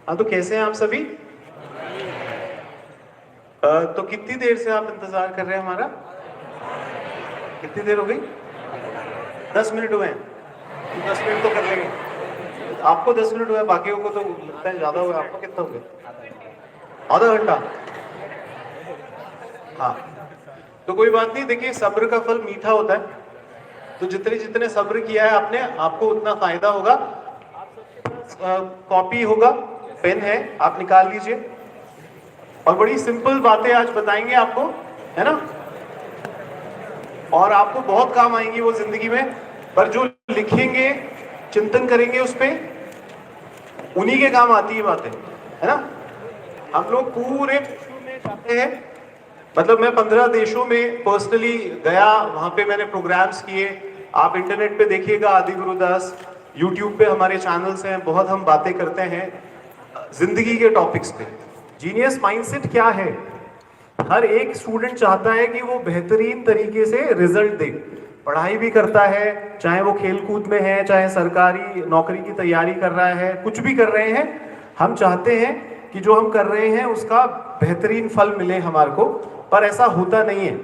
हाँ, तो कैसे हैं आप सभी? तो कितनी देर से आप इंतजार कर रहे हैं हमारा? कितनी देर हो गई? 10 मिनट हुए हैं। तो 10 मिनट तो कर लेंगे। आपको 10 मिनट हुए, बाकियों को तो लगता है ज्यादा हुआ। आपको कितना हो गया? आधा घंटा। हाँ, तो कोई बात नहीं। देखिए, सब्र का फल मीठा होता है। तो जितने जितने सब्र किया है आपने, आपको उतना फायदा होगा। कॉपी होगा, पेन है, आप निकाल लीजिए। और बड़ी सिंपल बातें आज बताएंगे आपको, है ना? और आपको बहुत काम आएंगी वो जिंदगी में। पर जो लिखेंगे, चिंतन करेंगे उस पे, उन्हीं के काम आती है बातें, है ना? हम लोग पूरे विश्व में जाते हैं। मतलब मैं 15 देशों में पर्सनली गया, वहां पे मैंने प्रोग्राम्स किए। आप इंटरनेट पे देखिएगा आदि गुरुदास, यूट्यूब पे हमारे चैनल्स हैं, बहुत हम बातें करते हैं जिंदगी के टॉपिक्स पे। जीनियस माइंडसेट क्या है? हर एक स्टूडेंट चाहता है कि वो बेहतरीन तरीके से रिजल्ट दे। पढ़ाई भी करता है, चाहे वो खेल कूद में है, चाहे सरकारी नौकरी की तैयारी कर रहा है, कुछ भी कर रहे हैं। हम चाहते हैं कि जो हम कर रहे हैं उसका बेहतरीन फल मिले हमारे को। पर ऐसा होता नहीं है।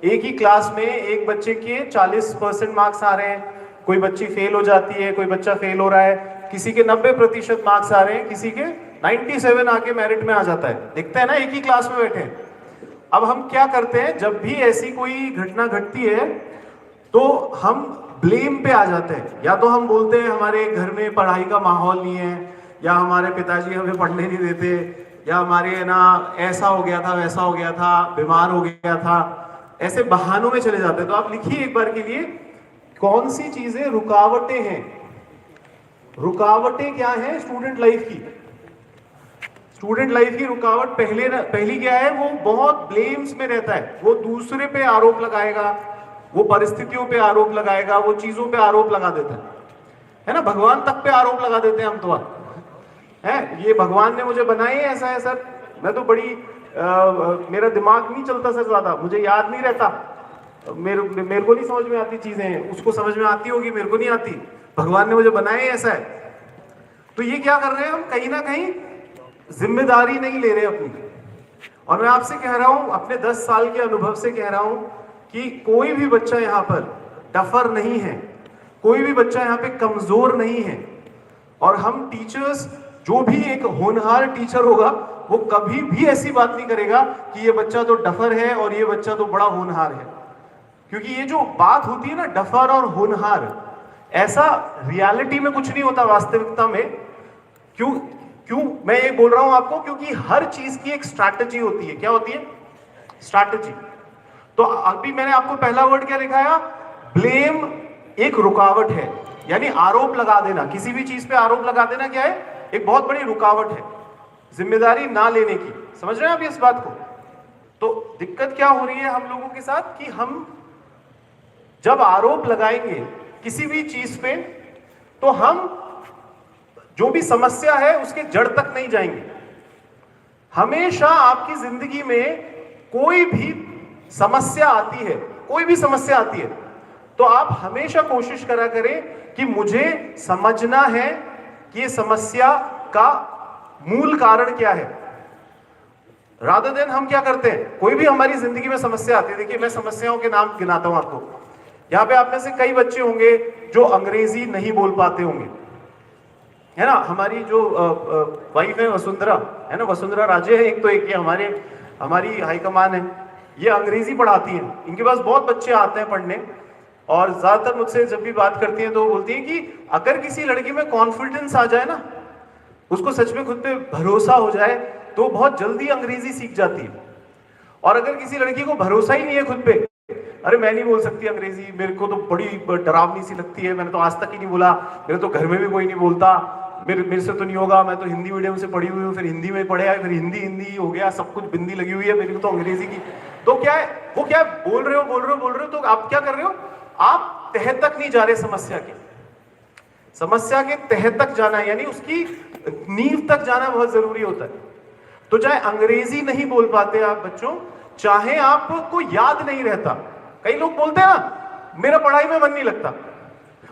एक ही क्लास में एक बच्चे के 40% मार्क्स आ रहे हैं, कोई बच्ची फेल हो जाती है, कोई बच्चा फेल हो रहा है, किसी के 90% मार्क्स आ रहे हैं, किसी के 97 आके मेरिट में आ जाता है। देखते हैं ना, एक ही क्लास में बैठे हैं। अब हम क्या करते हैं, जब भी ऐसी कोई घटना घटती है तो हम ब्लेम पे आ जाते हैं। या तो हम बोलते हैं हमारे घर में पढ़ाई का माहौल नहीं है, या हमारे पिताजी हमें पढ़ने नहीं देते, या हमारे ना ऐसा हो गया था, वैसा हो गया था, बीमार हो गया था। ऐसे बहानों में चले जाते हैं। तो आप लिखिए एक बार के लिए, कौन सी चीजें रुकावटें हैं? रुकावटें क्या है स्टूडेंट लाइफ की? स्टूडेंट लाइफ की रुकावट पहली क्या है? वो बहुत ब्लेम्स में रहता है। वो दूसरे पे आरोप लगाएगा, वो परिस्थितियों पे आरोप लगाएगा, वो चीजों पे आरोप लगा देता है ना? भगवान तक पे आरोप लगा देते हैं हम तो। है ये भगवान ने मुझे बनाए ऐसा है सर, मैं तो बड़ी मेरा दिमाग नहीं चलता सर, ज्यादा मुझे याद नहीं रहता, मेरे को नहीं समझ में आती चीजें, उसको समझ में आती होगी, मेरे को नहीं आती। भगवान ने मुझे बनाए ऐसा है। तो ये क्या कर रहे हैं हम? कहीं ना कहीं जिम्मेदारी नहीं ले रहे अपनी। और मैं आपसे कह रहा हूं, अपने 10 साल के अनुभव से कह रहा हूं कि कोई भी बच्चा यहां पर डफर नहीं है, कोई भी बच्चा यहां पे कमजोर नहीं है। और हम टीचर्स, जो भी एक होनहार टीचर होगा, वो कभी भी ऐसी बात नहीं करेगा कि ये बच्चा तो डफर है और ये बच्चा तो बड़ा होनहार है। क्योंकि ये जो बात होती है ना, डफर और होनहार, ऐसा रियलिटी में कुछ नहीं होता वास्तविकता में। क्यों क्यों मैं ये बोल रहा हूं आपको? क्योंकि हर चीज की एक स्ट्रैटेजी होती है। क्या होती है? स्ट्रैटेजी। तो अभी मैंने आपको पहला वर्ड क्या दिखाया? ब्लेम एक रुकावट है, यानी आरोप लगा देना। किसी भी चीज पे आरोप लगा देना क्या है? एक बहुत बड़ी रुकावट है, जिम्मेदारी ना लेने की। समझ रहे हैं आप इस बात को? तो दिक्कत क्या हो रही है हम लोगों के साथ कि हम जब आरोप लगाएंगे किसी भी चीज पे, तो हम जो भी समस्या है उसके जड़ तक नहीं जाएंगे। हमेशा आपकी जिंदगी में कोई भी समस्या आती है, कोई भी समस्या आती है, तो आप हमेशा कोशिश करा करें कि मुझे समझना है कि ये समस्या का मूल कारण क्या है। रादर देन हम क्या करते हैं, कोई भी हमारी जिंदगी में समस्या आती है। देखिए, मैं समस्याओं के नाम गिनाता हूं आपको। यहां पे आप में से कई बच्चे होंगे जो अंग्रेजी नहीं बोल पाते होंगे, है ना? हमारी जो वाइफ है वसुंधरा, है ना, वसुंधरा राजे है एक, तो एक ये हमारी हाईकमान है, ये अंग्रेजी पढ़ाती हैं। इनके पास बहुत बच्चे आते हैं पढ़ने, और ज्यादातर मुझसे जब भी बात करती हैं तो वो बोलती हैं कि अगर किसी लड़की में कॉन्फिडेंस आ जाए ना, उसको सच में खुद पे भरोसा हो जाए, तो बहुत जल्दी अंग्रेजी सीख जाती है। और अगर किसी लड़की को भरोसा ही नहीं है खुद पे, अरे मैं नहीं बोल सकती अंग्रेजी, मेरे को तो बड़ी डरावनी सी लगती है, मैंने तो आज तक ही नहीं बोला, मेरे तो घर में भी कोई नहीं बोलता, मेरे से तो नहीं होगा, मैं तो हिंदी मीडियम से पढ़ी हुई हूँ, फिर हिंदी में पढ़े आए, फिर हिंदी हो गया, सब कुछ बिंदी लगी हुई है, मेरे को तो अंग्रेजी की। तो क्या है, वो क्या है, बोल रहे हो, तो आप क्या कर रहे हो? आप तह तक नहीं जा रहे समस्या के। समस्या के तह तक जाना, यानी उसकी नींव तक जाना बहुत जरूरी होता है। तो चाहे अंग्रेजी नहीं बोल पाते आप बच्चों, चाहे आपको याद नहीं रहता। कई लोग बोलते हैं ना, मेरा पढ़ाई में मन नहीं लगता,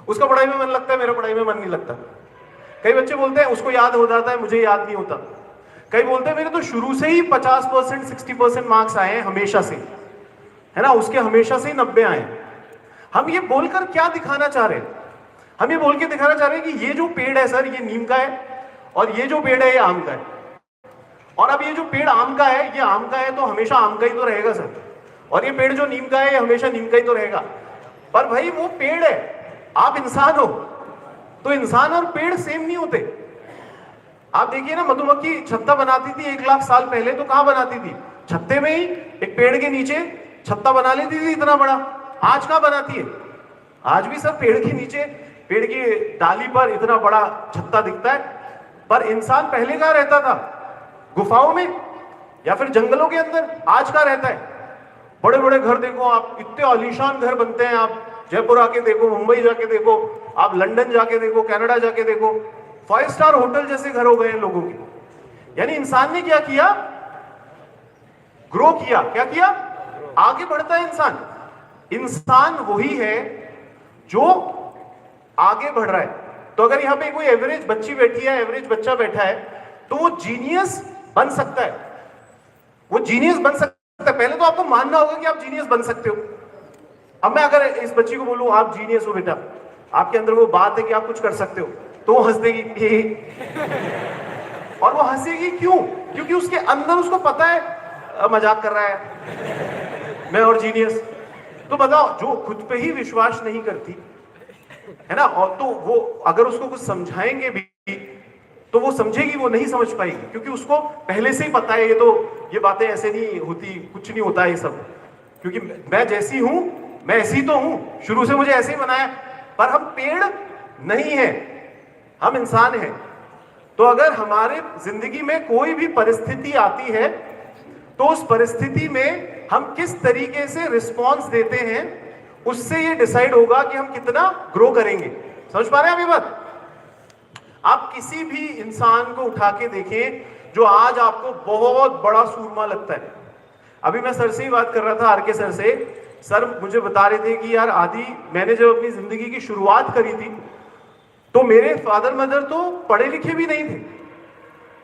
उसका पढ़ाई में मन लगता है, मेरा पढ़ाई में मन नहीं लगता। कई बच्चे बोलते हैं उसको याद हो जाता है, मुझे याद नहीं होता। कई बोलते हैं मेरे तो शुरू से ही 50% 60% मार्क्स आए हैं हमेशा से, है ना, उसके हमेशा से ही 90 आए हैं। हम ये बोलकर क्या दिखाना चाह रहे हैं? हम ये बोल के दिखाना चाह रहे हैं कि ये जो पेड़ है सर, ये नीम का है, और ये जो पेड़ है ये आम का है। और अब ये जो पेड़ आम का है, ये आम का है तो हमेशा आम का ही तो रहेगा सर, और ये पेड़ जो नीम का है ये हमेशा नीम का ही तो रहेगा। पर भाई वो पेड़ है, आप इंसान हो, तो इंसान और पेड़ सेम नहीं होते। आप देखिए ना, मधुमक्खी छत्ता बनाती थी 1 लाख साल पहले, तो कहां बनाती थी? छत्ते में ही, एक पेड़ के नीचे छत्ता बना लेती थी इतना बड़ा। आज कहां बनाती है? आज भी सब पेड़ के नीचे, पेड़ की डाली पर इतना बड़ा छत्ता दिखता है। पर इंसान पहले कहां रहता था? गुफाओं में या फिर जंगलों के अंदर। आज कहां रहता है? बड़े बड़े घर देखो आप, इतने आलीशान घर बनते हैं। आप जयपुर आके देखो, मुंबई जाके देखो, आप लंदन जाके देखो, कनाडा जाके देखो, 5 स्टार होटल जैसे घर हो गए हैं लोगों के। यानी इंसान ने क्या किया? ग्रो किया। क्या किया? आगे बढ़ता है इंसान। इंसान वही है जो आगे बढ़ रहा है। तो अगर यहां पे कोई एवरेज बच्ची बैठी है, एवरेज बच्चा बैठा है, तो वो जीनियस बन सकता है। वो जीनियस बन सकता है। पहले तो आपको मानना होगा कि आप जीनियस बन सकते हो। अब मैं अगर इस बच्ची को बोलूं आप जीनियस हो बेटा, आपके अंदर वो बात है कि आप कुछ कर सकते हो, तो वो हंस देगी। और वो हंसेगी क्यों? क्योंकि उसके अंदर उसको पता है मजाक कर रहा है मैं और जीनियस। तो बताओ, जो खुद पे ही विश्वास नहीं करती है ना, और तो वो अगर उसको कुछ समझाएंगे भी तो वो समझेगी, वो नहीं समझ पाएगी, क्योंकि उसको पहले से ही पता है ये बातें ऐसे नहीं होती, कुछ नहीं होता है ये सब, क्योंकि मैं जैसी हूं मैं ऐसी तो हूं, शुरू से मुझे ऐसे ही बनाया। पर हम पेड़ नहीं है, हम इंसान हैं। तो अगर हमारे जिंदगी में कोई भी परिस्थिति आती है, तो उस परिस्थिति में हम किस तरीके से रिस्पॉन्स देते हैं, उससे ये डिसाइड होगा कि हम कितना ग्रो करेंगे। समझ पा रहे हैं आप ये बात? आप किसी भी इंसान को उठा के देखें जो आज आपको बहुत बड़ा सूरमा लगता है। अभी मैं सर से ही बात कर रहा था, आरके सर से। सर मुझे बता रहे थे कि यार आदि, मैंने जब अपनी जिंदगी की शुरुआत करी थी तो मेरे फादर मदर तो पढ़े लिखे भी नहीं थे।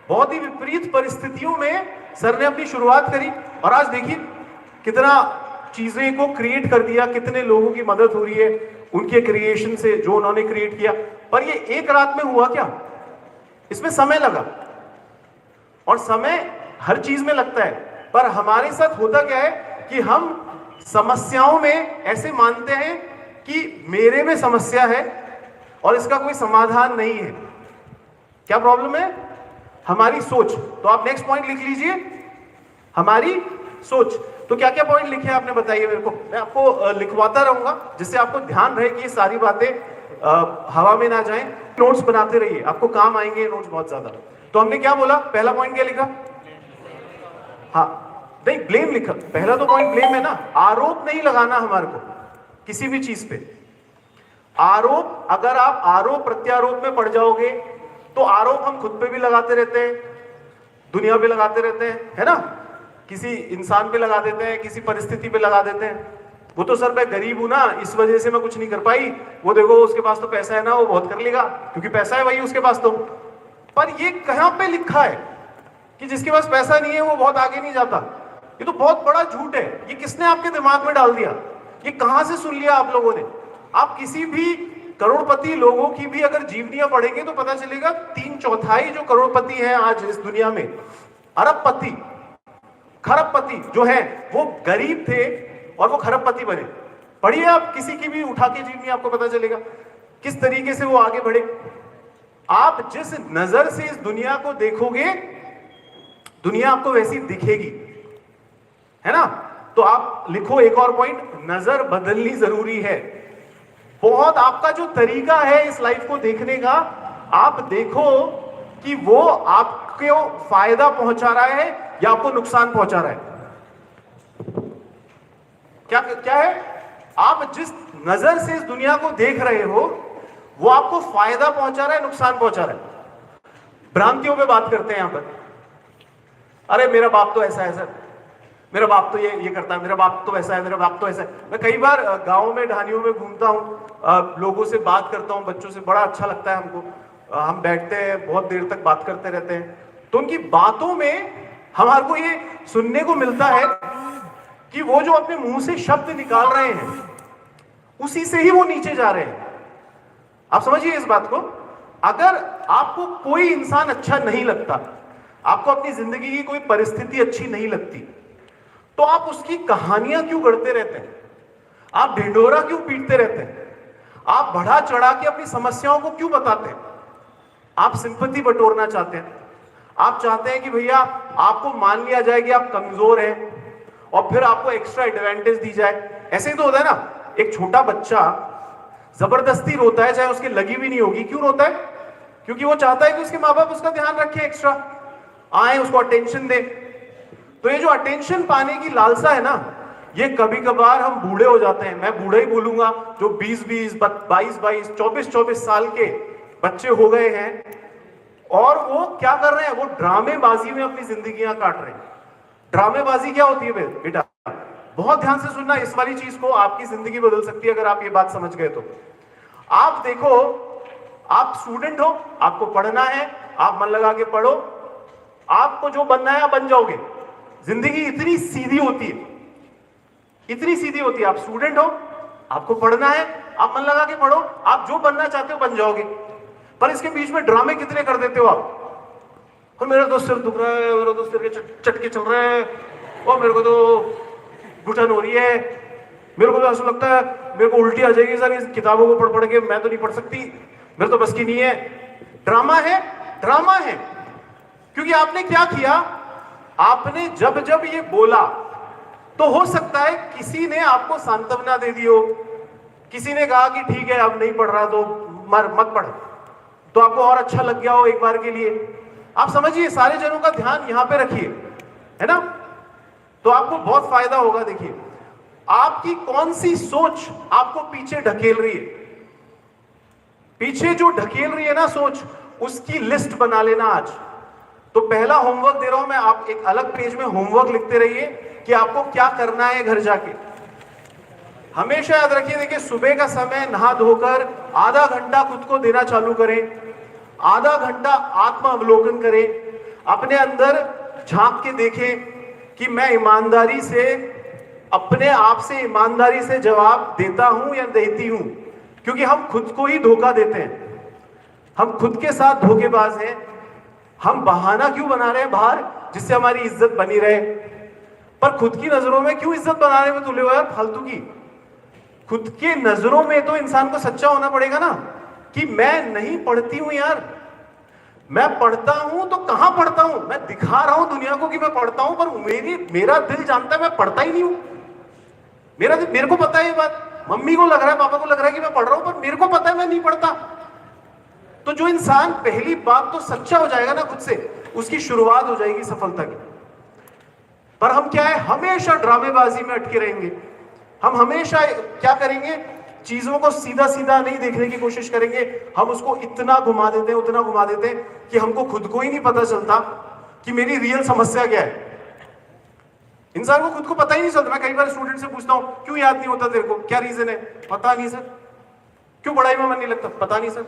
बहुत ही विपरीत परिस्थितियों में सर ने अपनी शुरुआत करी, और आज देखिए कितना चीजें को क्रिएट कर दिया, कितने लोगों की मदद हो रही है उनके क्रिएशन से, जो उन्होंने क्रिएट किया। पर ये एक रात में हुआ क्या? इसमें समय लगा, और समय हर चीज में लगता है। पर हमारे साथ होता क्या है कि हम समस्याओं में ऐसे मानते हैं कि मेरे में समस्या है और इसका कोई समाधान नहीं है। क्या प्रॉब्लम है? हमारी सोच। तो आप नेक्स्ट पॉइंट लिख लीजिए, हमारी सोच। तो क्या क्या पॉइंट लिखे आपने बताइए मेरे को, मैं आपको लिखवाता रहूंगा जिससे आपको ध्यान रहे कि ये सारी बातें हवा में ना जाएं। नोट्स बनाते रहिए, आपको काम आएंगे नोट्स बहुत ज्यादा। तो हमने क्या बोला? पहला पॉइंट क्या लिखा? हाँ नहीं, ब्लेम लिखा। पहला तो पॉइंट ब्लेम है ना, आरोप नहीं लगाना हमारे को किसी भी चीज पे। आरोप, अगर आप आरोप प्रत्यारोप में पड़ जाओगे तो आरोप हम खुद पे भी लगाते रहते हैं, दुनिया पे लगाते रहते हैं, है ना, किसी इंसान पे लगा देते हैं, किसी परिस्थिति पे लगा देते हैं। वो तो सर मैं गरीब हूं ना, इस वजह से मैं कुछ नहीं कर पाई, वो देखो उसके पास तो पैसा है ना, वो बहुत कर लेगा क्योंकि पैसा है भाई उसके पास तो। पर ये कहां पे लिखा है कि जिसके पास पैसा नहीं है वो बहुत आगे नहीं जाता? ये तो बहुत बड़ा झूठ है। ये किसने आपके दिमाग में डाल दिया? ये कहां से सुन लिया आप लोगों ने? आप किसी भी करोड़पति लोगों की भी अगर जीवनियां पढ़ेंगे तो पता चलेगा 3/4 जो करोड़पति हैं आज इस दुनिया में, अरबपति खरबपति जो है वो गरीब थे और वो खरबपति बने। पढ़िए आप किसी की भी उठा के जीवनी, आपको पता चलेगा किस तरीके से वो आगे बढ़े। आप जिस नजर से इस दुनिया को देखोगे, दुनिया आपको वैसी दिखेगी, है ना। तो आप लिखो एक और पॉइंट, नजर बदलनी जरूरी है। बहुत आपका जो तरीका है इस लाइफ को देखने का, आप देखो कि वो आपको फायदा पहुंचा रहा है या आपको नुकसान पहुंचा रहा है। क्या है? आप जिस नजर से इस दुनिया को देख रहे हो वो आपको फायदा पहुंचा रहा है, नुकसान पहुंचा रहा है। भ्रांतियों पे बात करते हैं यहां पर। अरे मेरा बाप तो ऐसा है सर, मेरा बाप तो ये करता है, मेरा बाप तो ऐसा है, मेरा बाप तो ऐसा है। मैं कई बार गांव में ढानियों में घूमता हूं, लोगों से बात करता हूं, बच्चों से, बड़ा अच्छा लगता है हमको। हम बैठते हैं, बहुत देर तक बात करते रहते हैं, तो उनकी बातों में हमारे को ये सुनने को मिलता है कि वो जो अपने मुंह से शब्द निकाल रहे हैं उसी से ही वो नीचे जा रहे हैं। आप समझिए इस बात को। अगर आपको कोई इंसान अच्छा नहीं लगता, आपको अपनी जिंदगी की कोई परिस्थिति अच्छी नहीं लगती, तो आप उसकी कहानियां क्यों गढ़ते रहते हैं? आप ढिंढोरा क्यों पीटते रहते हैं? आप बढ़ा चढ़ा के अपनी समस्याओं को क्यों बताते हैं? आप सिंपैथी बटोरना चाहते हैं, आप चाहते हैं कि भैया आपको मान लिया जाए कि आप कमजोर हैं और फिर आपको एक्स्ट्रा एडवांटेज दी जाए। ऐसे ही तो होता है ना। एक छोटा बच्चा जबरदस्ती रोता है, चाहे उसके लगी भी नहीं होगी। क्यों रोता है? क्योंकि वो चाहता है कि उसके माँ बाप उसका ध्यान रखें, एक्स्ट्रा आए, उसको अटेंशन दे। तो ये जो अटेंशन पाने की लालसा है ना, ये कभी कभार हम बूढ़े हो जाते हैं। मैं बूढ़ा ही बोलूंगा, जो 20-20, 22-22, 24-24 साल के बच्चे हो गए हैं और वो क्या कर रहे हैं, वो ड्रामेबाजी में अपनी जिंदगियां काट रहे हैं। ड्रामेबाजी क्या होती है बेटा? बहुत ध्यान से सुनना इस वाली चीज को, आपकी जिंदगी बदल सकती है अगर आप ये बात समझ गए तो। आप देखो, आप स्टूडेंट हो, आपको पढ़ना है, आप मन लगा के पढ़ो, आपको जो बनना है आप बन जाओगे। जिंदगी इतनी सीधी होती है, इतनी सीधी होती है। आप स्टूडेंट हो, आपको पढ़ना है, आप मन लगा के पढ़ो, आप जो बनना चाहते हो बन जाओगे। पर इसके बीच में ड्रामे कितने कर देते हो आप। और मेरा तो सिर दुख रहा है, मेरा तो सिर के चटके चल रहे हैं, और मेरे को तो घुटन हो रही है, मेरे को तो ऐसा लगता है मेरे को उल्टी आ जाएगी सर इस किताबों को पढ़ पढ़ के, मैं तो नहीं पढ़ सकती, मेरे तो बस की नहीं है। ड्रामा है, ड्रामा है। क्योंकि आपने क्या किया, आपने जब जब ये बोला तो हो सकता है किसी ने आपको सांत्वना दे दी हो, किसी ने कहा कि ठीक है अब नहीं पढ़ रहा तो मत पढ़, तो आपको और अच्छा लग गया हो एक बार के लिए। आप समझिए, सारे जनों का ध्यान यहां पे रखिए, है ना, तो आपको बहुत फायदा होगा। देखिए आपकी कौन सी सोच आपको पीछे ढकेल रही है, पीछे जो ढकेल रही है ना सोच, उसकी लिस्ट बना लेना आज। तो पहला होमवर्क दे रहा हूं मैं, आप एक अलग पेज में होमवर्क लिखते रहिए कि आपको क्या करना है घर जाके। हमेशा याद रखिए, देखिए सुबह का समय नहा धोकर आधा घंटा खुद को देना चालू करें, आधा घंटा आत्म अवलोकन करें, अपने अंदर झांक के देखें कि मैं ईमानदारी से, अपने आप से ईमानदारी से जवाब देता हूं या देती हूं। क्योंकि हम खुद को ही धोखा देते हैं, हम खुद के साथ धोखेबाज हैं। हम बहाना क्यों बना रहे हैं बाहर जिससे हमारी इज्जत बनी रहे, पर खुद की नजरों में क्यों इज्जत बनाने में तुले हुए यार फालतू की। खुद के नजरों में तो इंसान को सच्चा होना पड़ेगा ना, कि मैं नहीं पढ़ती हूं यार, मैं पढ़ता हूं तो कहां पढ़ता हूं, मैं दिखा रहा हूं दुनिया को कि मैं पढ़ता हूं, पर मेरा दिल जानता है मैं पढ़ता ही नहीं हूं। मेरे को पता है ये बात, मम्मी को लग रहा है, पापा को लग रहा है कि मैं पढ़ रहा हूं, पर मेरे को पता है मैं नहीं पढ़ता। तो जो इंसान पहली बात तो सच्चा हो जाएगा ना खुद से, उसकी शुरुआत हो जाएगी सफलता की। पर हम क्या है, हमेशा ड्रामेबाजी में अटके रहेंगे। हम हमेशा क्या करेंगे, चीजों को सीधा सीधा नहीं देखने की कोशिश करेंगे, हम उसको इतना घुमा देते हैं, उतना घुमा देते हैं कि हमको खुद को ही नहीं पता चलता कि मेरी रियल समस्या क्या है। इंसान को खुद को पता ही नहीं चलता। मैं कई बार स्टूडेंट से पूछता हूं, क्यों याद नहीं होता तेरे को, क्या रीजन है? पता नहीं सर। क्यों पढ़ाई में मन नहीं लगता? पता नहीं सर।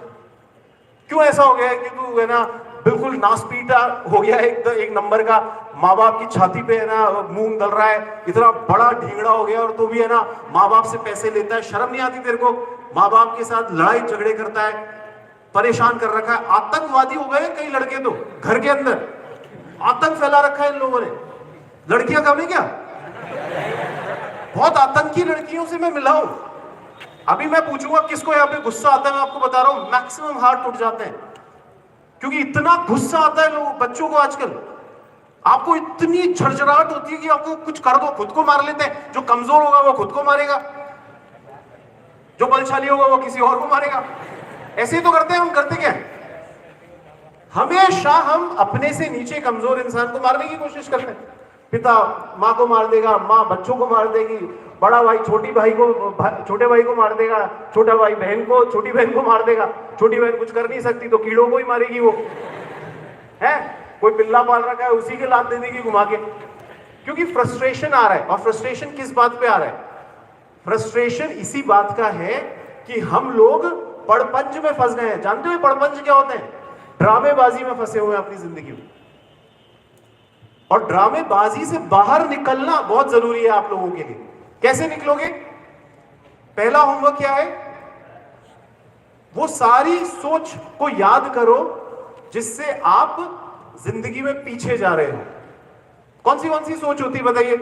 क्यों ऐसा हो गया है कि तू है ना बिल्कुल नासपीटा हो गया है, एक नंबर का, माँ बाप की छाती पे है ना मूंग दल रहा है, इतना बड़ा ढींगड़ा हो गया, और तो भी है ना माँ बाप से पैसे लेता है, शर्म नहीं आती तेरे को? माँ बाप के साथ लड़ाई झगड़े करता है, परेशान कर रखा है। आतंकवादी हो गए कई लड़के, तो घर के अंदर आतंक फैला रखा है इन लोगों ने। लड़कियां कम है क्या? बहुत आतंकी लड़कियों से मैं मिला हूं। अभी मैं पूछूंगा किसको यहाँ पे गुस्सा आता है, मैं आपको बता रहा हूं मैक्सिमम हार्ट टूट जाते हैं, क्योंकि इतना गुस्सा आता है लोगों, बच्चों को आजकल। आपको इतनी झरझराहट होती है कि आपको कुछ कर दो खुद को मार लेते हैं। जो कमजोर होगा वो खुद को मारेगा, जो बलशाली होगा वो किसी और को मारेगा। ऐसे ही तो करते हैं हम। करते क्या है, हमेशा हम अपने से नीचे कमजोर इंसान को मारने की कोशिश करते हैं। पिता माँ को मार देगा, माँ बच्चों को मार देगी, बड़ा भाई छोटे भाई को मार देगा, छोटा भाई बहन को, छोटी बहन को मार देगा, छोटी बहन कुछ कर नहीं सकती तो कीड़ों को ही मारेगी वो, है कोई पिल्ला पाल रखा है उसी के लात दे देगी घुमा के। क्योंकि फ्रस्ट्रेशन आ रहा है। और फ्रस्ट्रेशन किस बात पे आ रहा है? फ्रस्ट्रेशन इसी बात का है कि हम लोग पड़पंज में फंस गए हैं। जानते हो पड़पंज क्या होते हैं? ड्रामेबाजी में फंसे हुए हैं अपनी जिंदगी में। और ड्रामेबाजी से बाहर निकलना बहुत जरूरी है आप लोगों के लिए। कैसे निकलोगे? पहला होमवर्क क्या है? वो सारी सोच को याद करो जिससे आप जिंदगी में पीछे जा रहे हो। कौन सी सोच होती है बताइए,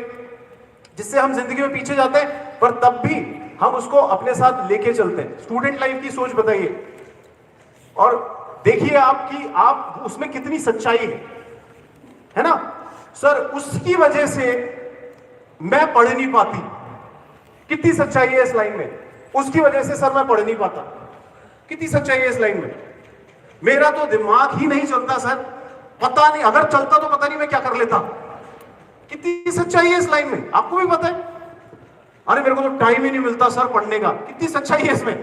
जिससे हम जिंदगी में पीछे जाते हैं पर तब भी हम उसको अपने साथ लेके चलते हैं। स्टूडेंट लाइफ की सोच बताइए और देखिए आप उसमें कितनी सच्चाई है ना? सर उसकी वजह से मैं पढ़ नहीं पाती, कितनी सच्चाई है इस लाइन में। उसकी वजह से सर मैं पढ़ नहीं पाता, कितनी सच्चाई है इस लाइन में। मेरा तो दिमाग ही नहीं चलता सर, पता नहीं, अगर चलता तो पता नहीं मैं क्या कर लेता। कितनी सच्चाई है इस लाइन में, आपको भी पता है। अरे मेरे को तो टाइम ही नहीं मिलता सर पढ़ने का, कितनी सच्चाई है इसमें।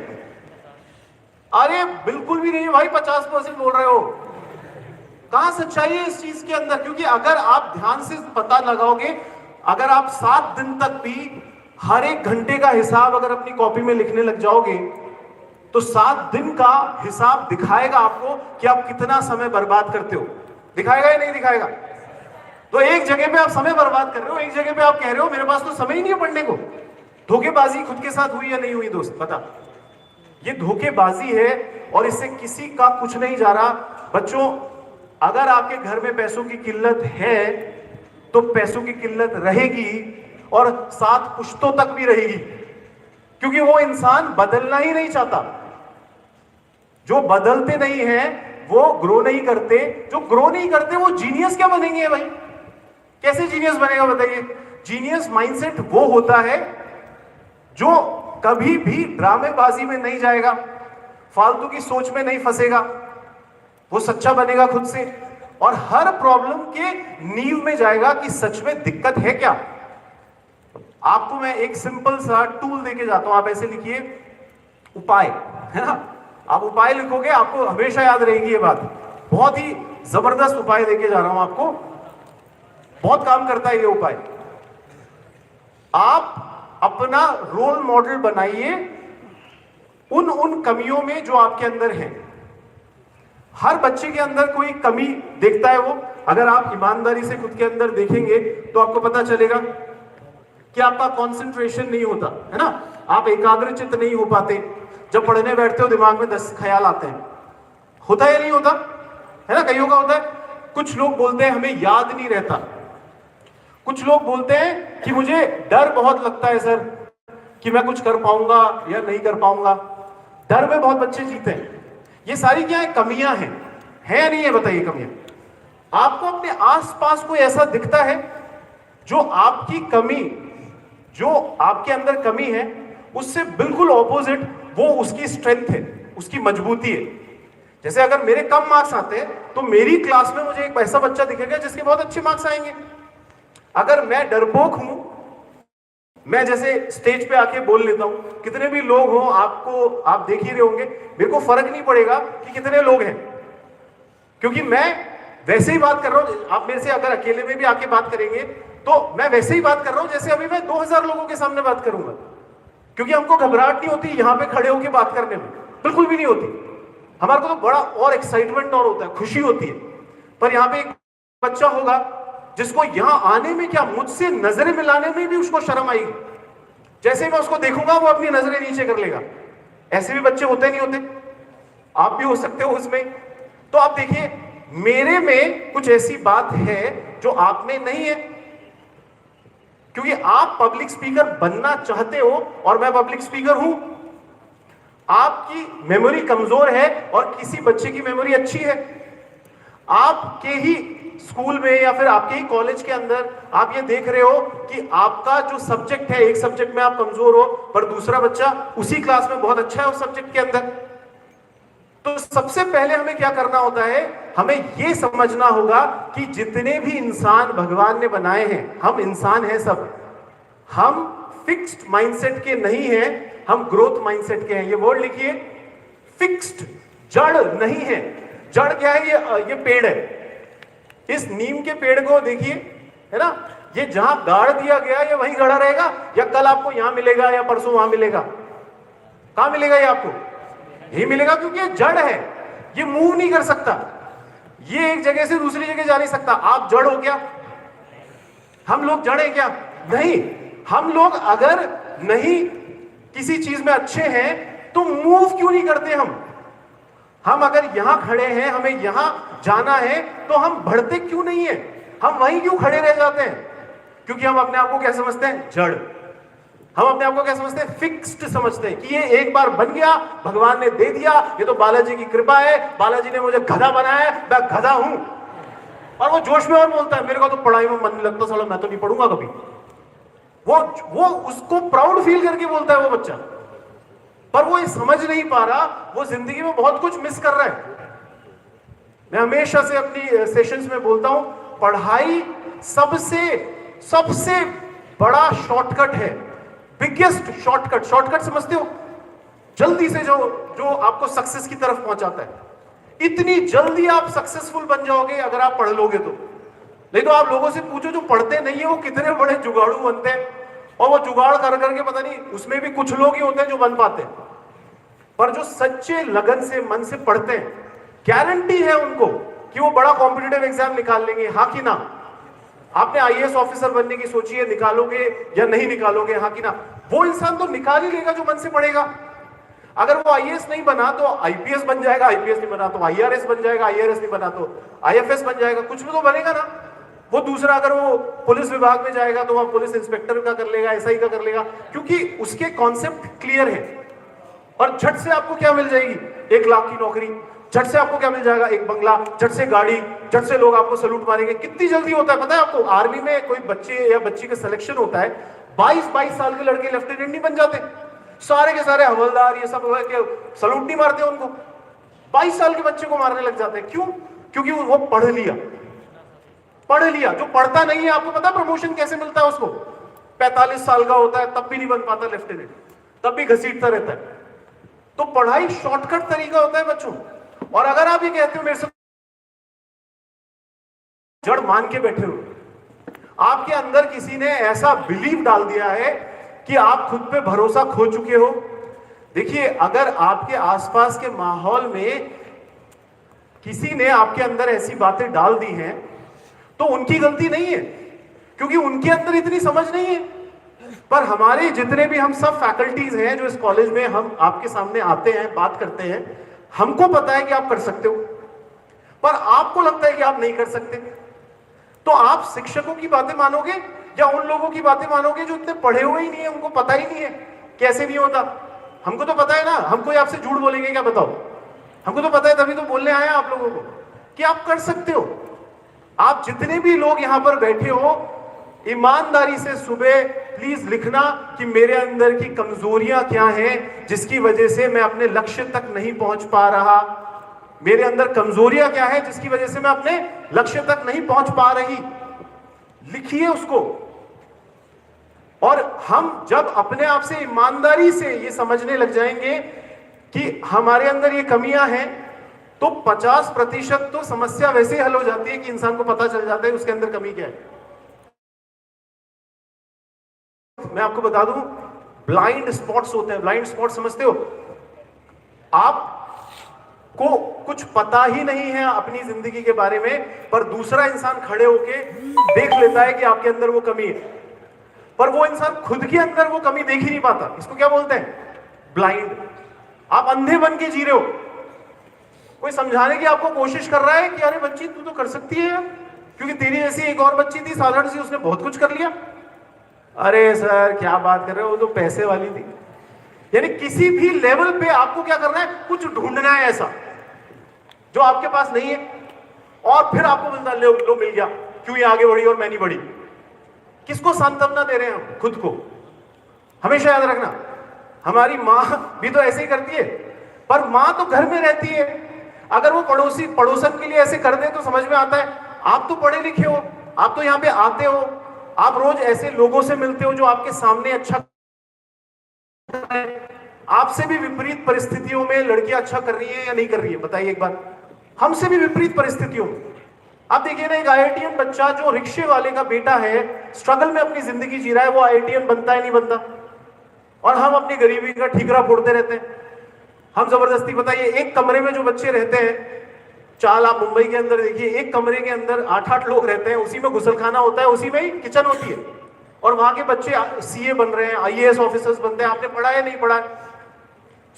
अरे बिल्कुल भी नहीं भाई, 50% बोल रहे हो। कहां सच्चाई है इस चीज के अंदर? क्योंकि अगर आप ध्यान से पता लगाओगे, अगर आप 7 दिन तक भी हर एक घंटे का हिसाब अगर अपनी कॉपी में लिखने लग जाओगे तो 7 दिन का हिसाब दिखाएगा आपको कि आप कितना समय बर्बाद करते हो। दिखाएगा या नहीं दिखाएगा? तो एक जगह पे आप समय बर्बाद कर रहे हो, एक जगह पे आप कह रहे हो मेरे पास तो समय ही नहीं है पढ़ने को। धोखेबाजी खुद के साथ हुई या नहीं हुई दोस्त? बता, ये धोखेबाजी है और इससे किसी का कुछ नहीं जा रहा। बच्चों, अगर आपके घर में पैसों की किल्लत है तो पैसों की किल्लत रहेगी और 7 पुश्तों तक भी रहेगी, क्योंकि वो इंसान बदलना ही नहीं चाहता। जो बदलते नहीं हैं वो ग्रो नहीं करते, जो ग्रो नहीं करते वो जीनियस क्या बनेंगे भाई? कैसे जीनियस बनेगा बताइए? जीनियस माइंडसेट वो होता है जो कभी भी ड्रामेबाजी में नहीं जाएगा, फालतू की सोच में नहीं फंसेगा, वो सच्चा बनेगा खुद से और हर प्रॉब्लम के नींव में जाएगा कि सच में दिक्कत है क्या। आपको मैं एक सिंपल सा टूल देके जाता हूं, आप ऐसे लिखिए उपाय, है ना? आप उपाय लिखोगे आपको हमेशा याद रहेगी ये बात। बहुत ही जबरदस्त उपाय देके जा रहा हूं आपको, बहुत काम करता है ये उपाय। आप अपना रोल मॉडल बनाइए उन कमियों में जो आपके अंदर है। हर बच्चे के अंदर कोई कमी देखता है वो। अगर आप ईमानदारी से खुद के अंदर देखेंगे तो आपको पता चलेगा कि आपका कंसंट्रेशन नहीं होता, है ना? आप एकाग्रचित्त नहीं हो पाते। जब पढ़ने बैठते हो दिमाग में 10 ख्याल आते हैं। होता है या नहीं होता? है ना? कईयों का होता है। कुछ लोग बोलते हैं हमें याद नहीं रहता। कुछ लोग बोलते हैं कि मुझे डर बहुत लगता है सर कि मैं कुछ कर पाऊंगा या नहीं कर पाऊंगा। डर में बहुत बच्चे जीते हैं। ये सारी क्या है? कमियां हैं। है या नहीं है बताइए कमियां? आपको अपने आसपास कोई ऐसा दिखता है जो आपकी कमी, जो आपके अंदर कमी है उससे बिल्कुल ऑपोजिट वो उसकी स्ट्रेंथ है, उसकी मजबूती है। जैसे अगर मेरे कम मार्क्स आते हैं तो मेरी क्लास में मुझे एक ऐसा बच्चा दिखेगा जिसके बहुत अच्छे मार्क्स आएंगे। अगर मैं डरपोक हूं, मैं जैसे स्टेज पे आके बोल लेता हूं, कितने भी लोग हो आप देख ही रहे होंगे, मेरे को फर्क नहीं पड़ेगा कि कितने लोग हैं, क्योंकि मैं वैसे ही बात कर रहा हूं। आप मेरे से अगर अकेले में भी आके बात करेंगे तो मैं वैसे ही बात कर रहा हूं जैसे अभी मैं 2000 लोगों के सामने बात करूंगा, क्योंकि हमको घबराहट नहीं होती यहां पे खड़े होकर बात करने में, बिल्कुल भी नहीं होती। हमारे को तो बड़ा और एक्साइटमेंट और होता है, खुशी होती है। पर यहां पे एक बच्चा होगा जिसको यहां आने में क्या, मुझसे नजरें मिलाने में भी उसको शर्म आएगी। जैसे मैं उसको देखूंगा वो अपनी नजरें नीचे कर लेगा। ऐसे भी बच्चे होते नहीं होते? आप भी हो सकते हो उसमें। तो आप देखिए मेरे में कुछ ऐसी बात है जो आप में नहीं है, क्योंकि आप पब्लिक स्पीकर बनना चाहते हो और मैं पब्लिक स्पीकर हूं। आपकी मेमोरी कमजोर है और किसी बच्चे की मेमोरी अच्छी है। आपके ही स्कूल में या फिर आपके ही कॉलेज के अंदर आप ये देख रहे हो कि आपका जो सब्जेक्ट है, एक सब्जेक्ट में आप कमजोर हो पर दूसरा बच्चा उसी क्लास में बहुत अच्छा है उस सब्जेक्ट के अंदर। तो सबसे पहले हमें क्या करना होता है? हमें यह समझना होगा कि जितने भी इंसान भगवान ने बनाए हैं, हम इंसान हैं सब, हम फिक्स्ड माइंडसेट के नहीं हैं, हम ग्रोथ माइंडसेट के हैं। ये वर्ड लिखिए, फिक्स्ड, जड़ नहीं है। जड़ क्या है? ये पेड़ है। इस नीम के पेड़ को देखिए, है ना? ये जहां गाड़ दिया गया ये वहीं गड़ा रहेगा, या कल आपको यहां मिलेगा या परसों वहां मिलेगा? कहां मिलेगा ये आपको? यही मिलेगा, क्योंकि ये जड़ है, ये मूव नहीं कर सकता। ये एक जगह से दूसरी जगह जा नहीं सकता। आप जड़ हो क्या? हम लोग जड़ हैं क्या? नहीं। हम लोग अगर नहीं किसी चीज में अच्छे हैं तो मूव क्यों नहीं करते? हम अगर यहां खड़े हैं, हमें यहां जाना है, तो हम बढ़ते क्यों नहीं है? हम वहीं क्यों खड़े रह जाते हैं? क्योंकि हम अपने आप को क्या समझते हैं? जड़। हम अपने आप को क्या समझते हैं? फिक्स्ड समझते हैं कि ये एक बार बन गया, भगवान ने दे दिया, ये तो बालाजी की कृपा है, बालाजी ने मुझे गधा बनाया है, मैं गधा हूं। और वो जोश में और बोलता है मेरे को तो पढ़ाई में मन नहीं लगता, साला मैं तो नहीं पढ़ूंगा कभी। वो उसको प्राउड फील करके बोलता है वो बच्चा, पर वो ये समझ नहीं पा रहा, वो जिंदगी में बहुत कुछ मिस कर रहा है। मैं हमेशा से अपनी सेशंस में बोलता हूं, पढ़ाई सबसे बड़ा शॉर्टकट है, बिगेस्ट शॉर्टकट। शॉर्टकट समझते हो? जल्दी से जो आपको सक्सेस की तरफ पहुंचाता है। इतनी जल्दी आप सक्सेसफुल बन जाओगे अगर आप पढ़ लोगे तो। नहीं तो आप लोगों से पूछो जो पढ़ते नहीं है वो कितने बड़े जुगाड़ू बनते हैं, और वो जुगाड़ कर करके पता नहीं, उसमें भी कुछ लोग ही होते हैं जो बन पाते हैं। पर जो सच्चे लगन से मन से पढ़ते हैं, गारंटी है उनको कि वो बड़ा कॉम्पिटिटिव एग्जाम निकाल लेंगे। हाँ कि ना? आपने आईएएस ऑफिसर बनने की सोची है, निकालोगे या नहीं निकालोगे? हाँ कि ना? वो इंसान तो निकाल ही लेगा जो मन से पढ़ेगा। अगर वो आईएएस नहीं बना तो आईपीएस बन जाएगा, आईपीएस नहीं बना तो आईआरएस बन जाएगा, आईआरएस नहीं बना तो आईएफएस बन जाएगा, कुछ भी तो बनेगा ना। वो दूसरा अगर वो पुलिस विभाग में जाएगा तो वहां पुलिस इंस्पेक्टर का कर लेगा, एसआई का कर लेगा, क्योंकि उसके कॉन्सेप्ट क्लियर है। और झट से आपको क्या मिल जाएगी? 1 लाख की नौकरी। झट से आपको क्या मिल जाएगा? एक बंगला, झट से गाड़ी, झट से लोग आपको सलूट मारेंगे। कितनी जल्दी होता है पता है आपको? आर्मी में कोई बच्चे या बच्ची का सिलेक्शन होता है, 22-22 साल के लड़के लेफ्टिनेंट नहीं बन जाते। सारे के सारे हवलदार ये सब सलूट नहीं मारते उनको, 22 साल के बच्चे को मारने लग जाते हैं। क्यों? क्योंकि वो पढ़ लिया। जो पढ़ता नहीं है, आपको पता प्रमोशन कैसे मिलता है उसको? 45 साल का होता है तब भी नहीं बन पाता लेफ्टिनेंट, तब भी घसीटता रहता है। तो पढ़ाई शॉर्टकट तरीका होता है बच्चों। और अगर आप ये कहते हो मेरे से जड़ मान के बैठे हो, आपके अंदर किसी ने ऐसा बिलीव डाल दिया है कि आप खुद पे भरोसा खो चुके हो। देखिए, अगर आपके आसपास के माहौल में किसी ने आपके अंदर ऐसी बातें डाल दी हैं तो उनकी गलती नहीं है, क्योंकि उनके अंदर इतनी समझ नहीं है। पर हमारे जितने भी हम सब फैकल्टीज हैं जो इस कॉलेज में हम आपके सामने आते हैं, बात करते हैं, हमको पता है कि आप कर सकते हो, पर आपको लगता है कि आप नहीं कर सकते। तो आप शिक्षकों की बातें मानोगे या उन लोगों की बातें मानोगे जो इतने पढ़े हुए ही नहीं है, उनको पता ही नहीं है कैसे नहीं होता? हमको तो पता है ना, हम कोई आपसे झूठ बोलेंगे क्या? बताओ। हमको तो पता है, तभी तो बोलने आए आप लोगों को कि आप कर सकते हो। आप जितने भी लोग यहां पर बैठे हो, ईमानदारी से सुबह प्लीज लिखना कि मेरे अंदर की कमजोरियां क्या हैं जिसकी वजह से मैं अपने लक्ष्य तक नहीं पहुंच पा रहा। मेरे अंदर कमजोरियां क्या है जिसकी वजह से मैं अपने लक्ष्य तक नहीं पहुंच पा रही। लिखिए उसको। और हम जब अपने आप से ईमानदारी से ये समझने लग जाएंगे कि हमारे अंदर ये कमियां हैं, तो 50% तो समस्या वैसे ही हल हो जाती है कि इंसान को पता चल जाता है उसके अंदर कमी क्या है। मैं आपको बता दूं, ब्लाइंड स्पॉट्स होते हैं। ब्लाइंड स्पॉट समझते हो? आपको कुछ पता ही नहीं है अपनी जिंदगी के बारे में, पर दूसरा इंसान खड़े होके देख लेता है कि आपके अंदर वो कमी है, पर वो इंसान खुद के अंदर वो कमी देख ही नहीं पाता। इसको क्या बोलते हैं? ब्लाइंड। आप अंधे बन के जी रहे हो। कोई समझाने की आपको कोशिश कर रहा है कि अरे बच्ची तू तो कर सकती है यार, क्योंकि तेरी जैसी एक और बच्ची थी साधारण सी, उसने बहुत कुछ कर लिया। अरे सर क्या बात कर रहे हो, वो तो पैसे वाली थी। यानी किसी भी लेवल पे आपको क्या करना है? कुछ ढूंढना है ऐसा जो आपके पास नहीं है, और फिर आपको मिलता है लो मिल गया, क्यों ये आगे बढ़ी और मैं नहीं बढ़ी। किसको सांत्वना दे रहे हैं हम? खुद को। हमेशा याद रखना, हमारी मां भी तो ऐसे ही करती है, पर मां तो घर में रहती है। अगर वो पड़ोसन के लिए ऐसे कर दे तो समझ में आता है। आप तो पढ़े लिखे हो, आप तो यहाँ पे आते हो, आप रोज ऐसे लोगों से मिलते हो जो आपके सामने अच्छा, आपसे भी विपरीत परिस्थितियों में लड़कियां अच्छा कर रही है या नहीं कर रही है? बताइए एक बार। हमसे भी विपरीत परिस्थितियों में। आप देखिए ना, एक आईआईटीएन बच्चा जो रिक्शे वाले का बेटा है, स्ट्रगल में अपनी जिंदगी जी रहा है, वो आईआईटीएन बनता है नहीं बनता? और हम अपनी गरीबी का ठीकरा फोड़ते रहते हैं। हम जबरदस्ती, बताइए, एक कमरे में जो बच्चे रहते हैं चाल आप मुंबई के अंदर देखिए, एक कमरे के अंदर 8-8 लोग रहते हैं, उसी में गुसलखाना होता है, उसी में ही किचन होती है, और वहां के बच्चे सीए बन रहे हैं, आईएएस ऑफिसर्स बनते हैं। आपने पढ़ा है नहीं पढ़ा है?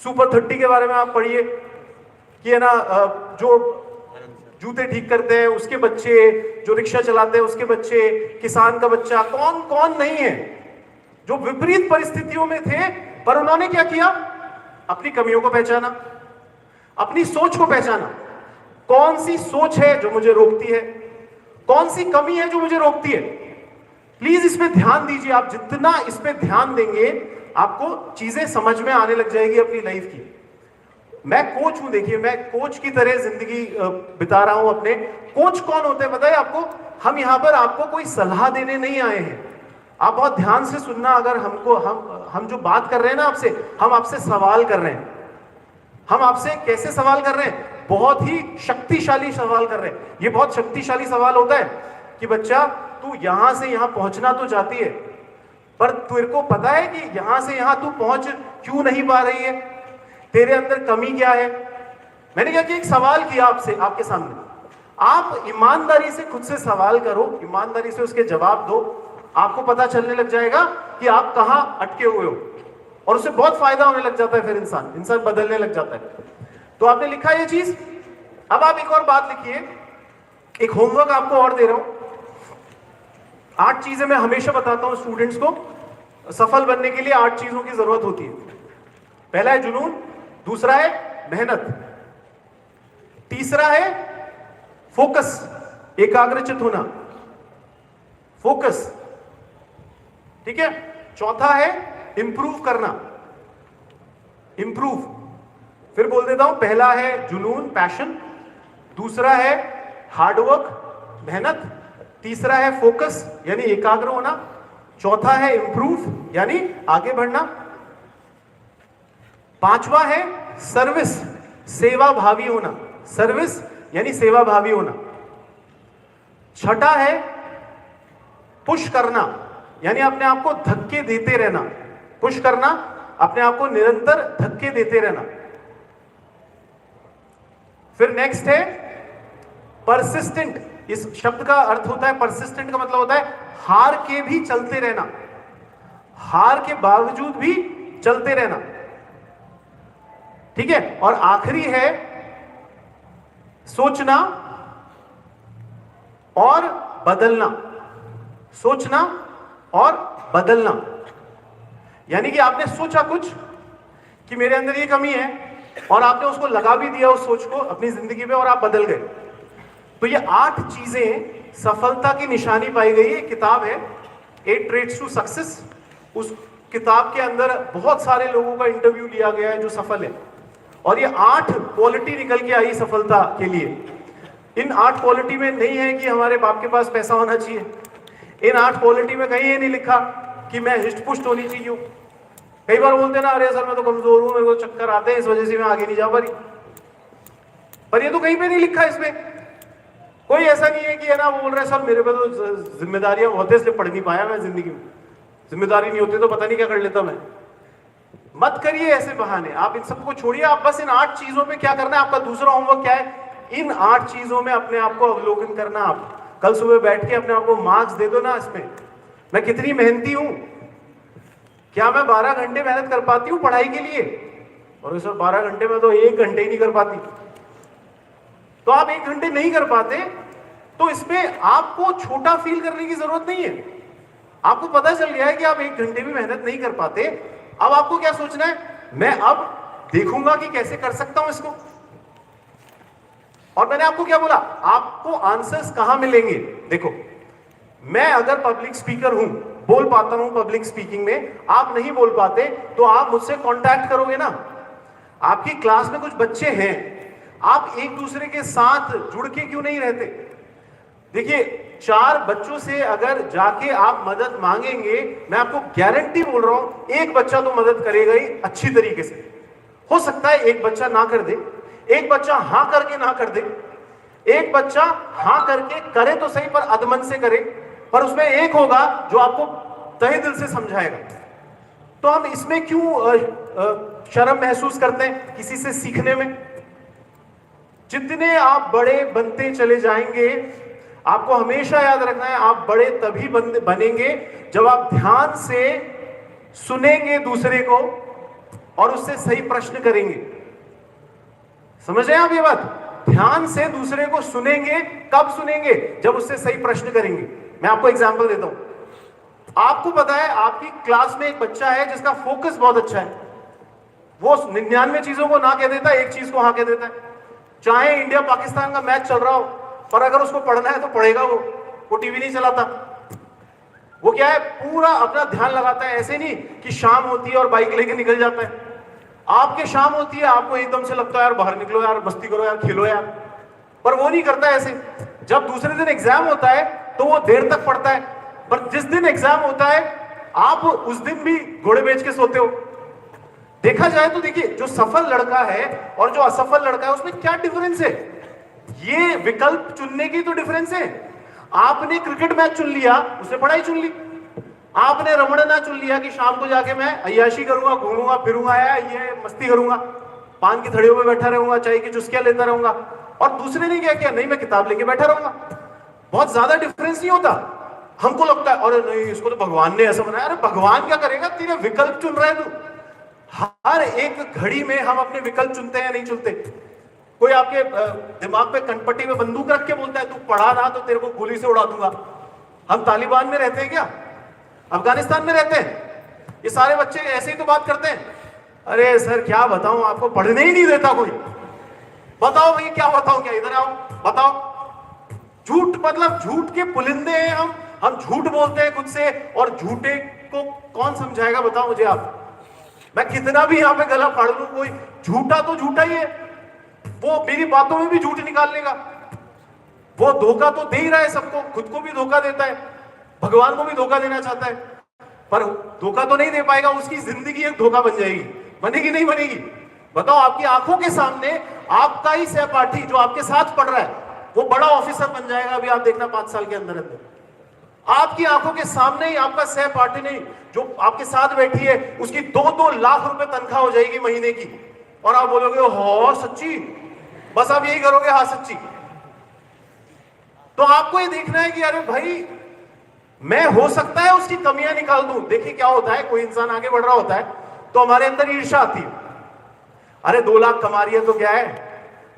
सुपर 30 के बारे में आप पढ़िए कि है ना, जो जूते ठीक करते हैं उसके बच्चे, जो रिक्शा चलाते हैं उसके बच्चे, किसान का बच्चा, कौन कौन नहीं है जो विपरीत परिस्थितियों में थे, पर उन्होंने क्या किया? अपनी कमियों को पहचाना, अपनी सोच को पहचाना। कौन सी सोच है जो मुझे रोकती है, कौन सी कमी है जो मुझे रोकती है। प्लीज इस पे ध्यान दीजिए। आप जितना इस पे ध्यान देंगे आपको चीजें समझ में आने लग जाएगी अपनी लाइफ की। मैं कोच हूं, देखिए मैं कोच की तरह जिंदगी बिता रहा हूं अपने। कोच कौन होते हैं बताइए आपको? हम यहां पर आपको कोई सलाह देने नहीं आए हैं। आप बहुत ध्यान से सुनना। अगर हम जो बात कर रहे हैं ना आपसे, हम आपसे सवाल कर रहे हैं। हम आपसे कैसे सवाल कर रहे हैं? बहुत ही शक्तिशाली सवाल कर रहे हैं। ये बहुत शक्तिशाली सवाल होता है कि बच्चा तू यहां से यहां पहुंचना तो चाहती है, पर तेरे को पता है कि यहां से यहां तू पहुंच क्यों नहीं पा रही है? तेरे अंदर कमी क्या है? मैंने क्या कि एक सवाल किया आपसे, आपके सामने। आप ईमानदारी से खुद से सवाल करो, ईमानदारी से उसके जवाब दो। आपको पता चलने लग जाएगा कि आप कहां अटके हुए हो, और उससे बहुत फायदा होने लग जाता है। फिर इंसान बदलने लग जाता है। तो आपने लिखा ये चीज। अब आप एक और बात लिखिए, एक होमवर्क आपको और दे रहा हूं। 8 चीजें मैं हमेशा बताता हूं स्टूडेंट्स को, सफल बनने के लिए 8 चीजों की जरूरत होती है। पहला है जुनून, दूसरा है मेहनत, तीसरा है फोकस, एकाग्रचित होना, फोकस, ठीक है। चौथा है इंप्रूव करना, इंप्रूव। फिर बोल देता हूं, पहला है जुनून, पैशन, दूसरा है हार्डवर्क, मेहनत, तीसरा है फोकस यानी एकाग्र होना, चौथा है इंप्रूव यानी आगे बढ़ना, पांचवा है सर्विस, सेवा भावी होना, सर्विस यानी सेवा भावी होना, छठा है पुश करना यानी अपने आप को धक्के देते रहना, पुश करना, अपने आप को निरंतर धक्के देते रहना। फिर नेक्स्ट है परसिस्टेंट। इस शब्द का अर्थ होता है, परसिस्टेंट का मतलब होता है हार के भी चलते रहना, हार के बावजूद भी चलते रहना, ठीक है। और आखिरी है सोचना और बदलना, सोचना और बदलना। यानी कि आपने सोचा कुछ कि मेरे अंदर ये कमी है, और आपने उसको लगा भी दिया उस सोच को अपनी जिंदगी में, और आप बदल गए। तो ये 8 चीजें सफलता की निशानी पाई गई है। किताब है 8 ट्रेट्स टू सक्सेस। उस किताब के अंदर बहुत सारे लोगों का इंटरव्यू लिया गया है जो सफल है, और ये 8 क्वालिटी निकल के आई सफलता के लिए। इन 8 क्वालिटी में नहीं है कि हमारे बाप के पास पैसा होना चाहिए। इन 8 क्वालिटी में कहीं ये नहीं लिखा कि मैं हिस्ट पुष्ट होनी चाहिए हूं। कई बार बोलते ना, अरे सर मैं तो कमजोर हूं, मेरे को चक्कर आते हैं, इस वजह से मैं आगे नहीं जा पा रही। पर ये तो कहीं पे नहीं लिखा, इसमें कोई ऐसा नहीं है कि है ना वो बोल रहे सर मेरे पे तो जिम्मेदारियां होते इसलिए पढ़ नहीं पाया मैं जिंदगी में, जिम्मेदारी नहीं होती तो पता नहीं क्या कर लेता मैं। मत करिए ऐसे बहाने, आप इन सबको छोड़िए। आप बस इन 8 चीजों पे क्या करना है, आपका दूसरा होमवर्क क्या है, इन 8 चीजों में अपने आप को अवलोकन करना। आप कल सुबह बैठ के अपने आप को मार्क्स दे दो ना इसमें, मैं कितनी मेहनती हूं, क्या मैं 12 घंटे मेहनत कर पाती हूँ पढ़ाई के लिए? और सर 12 घंटे में तो 1 घंटे ही नहीं कर पाती। तो आप 1 घंटे नहीं कर पाते तो इसमें आपको छोटा फील करने की जरूरत नहीं है। आपको पता चल गया है कि आप 1 घंटे भी मेहनत नहीं कर पाते। अब आपको क्या सोचना है, मैं अब देखूंगा कि कैसे कर सकता हूं इसको। और मैंने आपको क्या बोला, आपको आंसर्स कहां मिलेंगे? देखो, मैं अगर पब्लिक स्पीकर हूं, बोल पाता हूं पब्लिक स्पीकिंग में, आप नहीं बोल पाते, तो आप मुझसे कांटेक्ट करोगे ना। आपकी क्लास में कुछ बच्चे हैं, आप एक दूसरे के साथ जुड़ के क्यों नहीं रहते? देखिए, 4 बच्चों से अगर जाके आप मदद मांगेंगे, मैं आपको गारंटी बोल रहा हूं, एक बच्चा तो मदद करेगा ही अच्छी तरीके से। हो सकता है एक बच्चा ना कर दे, एक बच्चा हां करके ना कर दे, एक बच्चा हां करके करे तो सही पर अधमन से करे, पर उसमें एक होगा जो आपको तहे दिल से समझाएगा। तो हम इसमें क्यों शर्म महसूस करते हैं किसी से सीखने में? जितने आप बड़े बनते चले जाएंगे, आपको हमेशा याद रखना है, आप बड़े तभी बनेंगे जब आप ध्यान से सुनेंगे दूसरे को और उससे सही प्रश्न करेंगे। समझ रहे हैं आप ये बात? ध्यान से दूसरे को सुनेंगे। कब सुनेंगे? जब उससे सही प्रश्न करेंगे। मैं आपको एग्जांपल देता हूं। आपको पता है आपकी क्लास में एक बच्चा है जिसका फोकस बहुत अच्छा है, वो 99 चीजों को ना कह देता है, एक चीज को हाँ कह देता है। चाहे इंडिया पाकिस्तान का मैच चल रहा हो, पर अगर उसको पढ़ना है तो पढ़ेगा। वो टीवी नहीं चलाता। वो क्या है, पूरा अपना ध्यान लगाता है। ऐसे नहीं कि शाम होती है और बाइक लेके निकल जाता है। आपके शाम होती है, आपको एकदम से लगता है यार बाहर निकलो यार, मस्ती करो यार, खेलो यार, पर वो नहीं करता ऐसे। जब दूसरे दिन एग्जाम होता है तो वो देर तक पढ़ता है, पर जिस दिन एग्जाम होता है आप उस दिन भी घोड़े बेच के सोते हो। देखा जाए तो देखिए, जो सफल लड़का है और जो असफल लड़का है उसमें क्या डिफरेंस है? ये विकल्प चुनने की तो डिफरेंस है। आपने क्रिकेट मैच चुन लिया, उसने पढ़ाई चुन ली। आपने रमणना चुन लिया कि शाम को जाके मैं अय्याशी करूंगा, घूमूंगा फिरूंगा, ये मस्ती करूंगा, पान की थड़ियों पे बैठा रहूंगा, चाय की चुस्कियां लेता रहूंगा। और दूसरे ने क्या किया? नहीं, मैं किताब लेके बैठा रहूंगा। बहुत ज्यादा डिफरेंस नहीं होता। हमको लगता है अरे नहीं, इसको तो भगवान ने ऐसा बनाया। अरे भगवान क्या करेगा, तेरे विकल्प चुन रहे तू। हर एक घड़ी में हम अपने विकल्प चुनते हैं या नहीं चुनते? कोई आपके दिमाग पे कनपट्टी में बंदूक रख के बोलता है तू पढ़ा ना तो तेरे को गोली से उड़ा दूंगा। हम तालिबान में रहते हैं क्या? अफगानिस्तान में रहते हैं? ये सारे बच्चे ऐसे ही तो बात करते हैं। अरे सर क्या बताऊं आपको, पढ़ने ही नहीं देता कोई। बताओ भैया क्या बताऊं, क्या इधर आओ बताओ। झूठ, मतलब झूठ के पुलिंदे हैं हम झूठ बोलते हैं खुद से। और झूठे को कौन समझाएगा बताओ मुझे आप? मैं कितना भी यहां पे गला फाड़ लूं, कोई झूठा तो झूठा ही है। वो मेरी बातों में भी झूठ निकाल लेगा। वो धोखा तो दे ही रहा है सबको, खुद को भी धोखा देता है, भगवान को भी धोखा देना चाहता है, पर धोखा तो नहीं दे पाएगा। उसकी जिंदगी एक धोखा बन जाएगी। बनेगी नहीं बनेगी? बताओ, आपकी आंखों के सामने आपका ही सहपाठी जो आपके साथ पढ़ रहा है वो बड़ा ऑफिसर बन जाएगा। अभी आप देखना 5 साल के अंदर अंदर आपकी आंखों के सामने ही आपका सहपाठी नहीं जो आपके साथ बैठी है, उसकी 2-2 लाख रुपए तनख्वाह हो जाएगी महीने की। और आप बोलोगे हो सच्ची? बस आप यही करोगे, हाँ सच्ची। तो आपको ये देखना है कि अरे भाई, मैं हो सकता है उसकी कमियां निकाल दूं। देखिए क्या होता है, कोई इंसान आगे बढ़ रहा होता है तो हमारे अंदर ईर्ष्या आती है। अरे 2 लाख कमा रही है तो क्या है,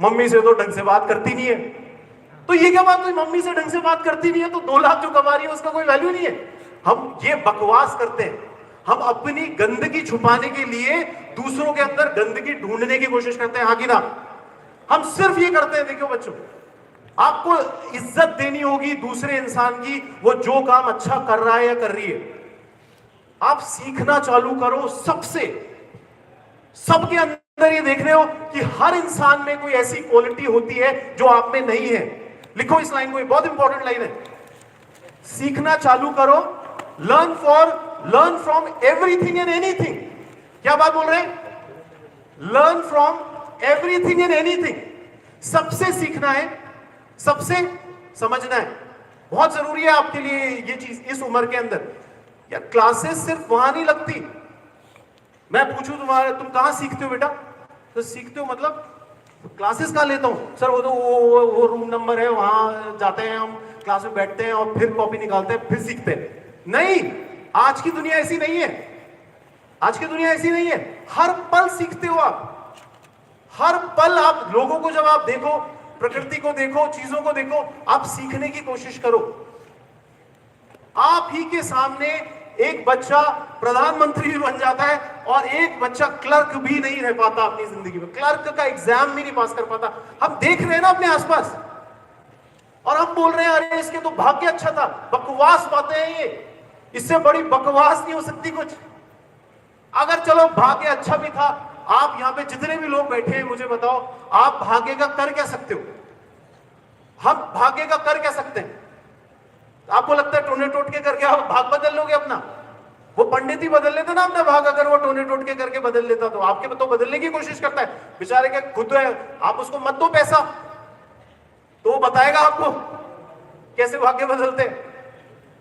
मम्मी से तो ढंग से बात करती नहीं है। तो ये क्या बात हुई, मम्मी से ढंग से बात करती नहीं है तो 2 लाख जो कमा रही है उसका कोई वैल्यू नहीं है। हम ये बकवास करते हैं। हम अपनी गंदगी छुपाने के लिए दूसरों के अंदर गंदगी ढूंढने की कोशिश करते हैं, हाँ कि ना? हम सिर्फ ये करते हैं। देखो बच्चों, आपको इज्जत देनी होगी दूसरे इंसान की, वो जो काम अच्छा कर रहा है या कर रही है। आप सीखना चालू करो सबसे। सबके अंदर ये देख रहे हो कि हर इंसान में कोई ऐसी क्वालिटी होती है जो आप में नहीं है। लिखो इस लाइन को, ये बहुत इंपॉर्टेंट लाइन है। सीखना चालू करो। Learn from everything and anything. क्या बात बोल रहे हैं? Learn from everything and anything. सबसे सीखना है, सबसे समझना है। बहुत जरूरी है आपके लिए ये चीज इस उम्र के अंदर। यार क्लासेस सिर्फ वहां नहीं लगती। मैं पूछूं तुम कहां सीखते हो बेटा? तो सीखते हो मतलब क्लासेस कहां लेता हूं सर? वो तो वो रूम नंबर है, वहां जाते हैं हम, क्लास में बैठते हैं और फिर कॉपी निकालते हैं, फिर सीखते हैं। नहीं, आज की दुनिया ऐसी नहीं है। आज की दुनिया ऐसी नहीं है। हर पल सीखते हो आप। हर पल आप लोगों को जब आप देखो, प्रकृति को देखो, चीजों को देखो, आप सीखने की कोशिश करो। आप ही के सामने एक बच्चा प्रधानमंत्री भी बन जाता है और एक बच्चा क्लर्क भी नहीं रह पाता अपनी जिंदगी में। क्लर्क का एग्जाम भी नहीं पास कर पाता। हम देख रहे हैं ना अपने आसपास, और हम बोल रहे हैं अरे इसके तो भाग्य अच्छा था। बकवास बातें हैं ये। इससे बड़ी बकवास नहीं हो सकती कुछ। अगर चलो भाग्य अच्छा भी था, आप यहां पे जितने भी लोग बैठे हैं मुझे बताओ, आप भाग्य का कर क्या सकते हो? हम भाग्य का कर क्या सकते हैं? आपको लगता है टोने टोट के करके आप भाग बदल लोगे अपना? वो पंडित ही बदल लेते ना अपना भाग। अगर वो टोने टोट के करके बदल लेता तो आपके तो बदलने की कोशिश करता है बेचारे के खुद है। आप उसको मत दो पैसा तो वो बताएगा आपको कैसे भाग्य बदलते हैं।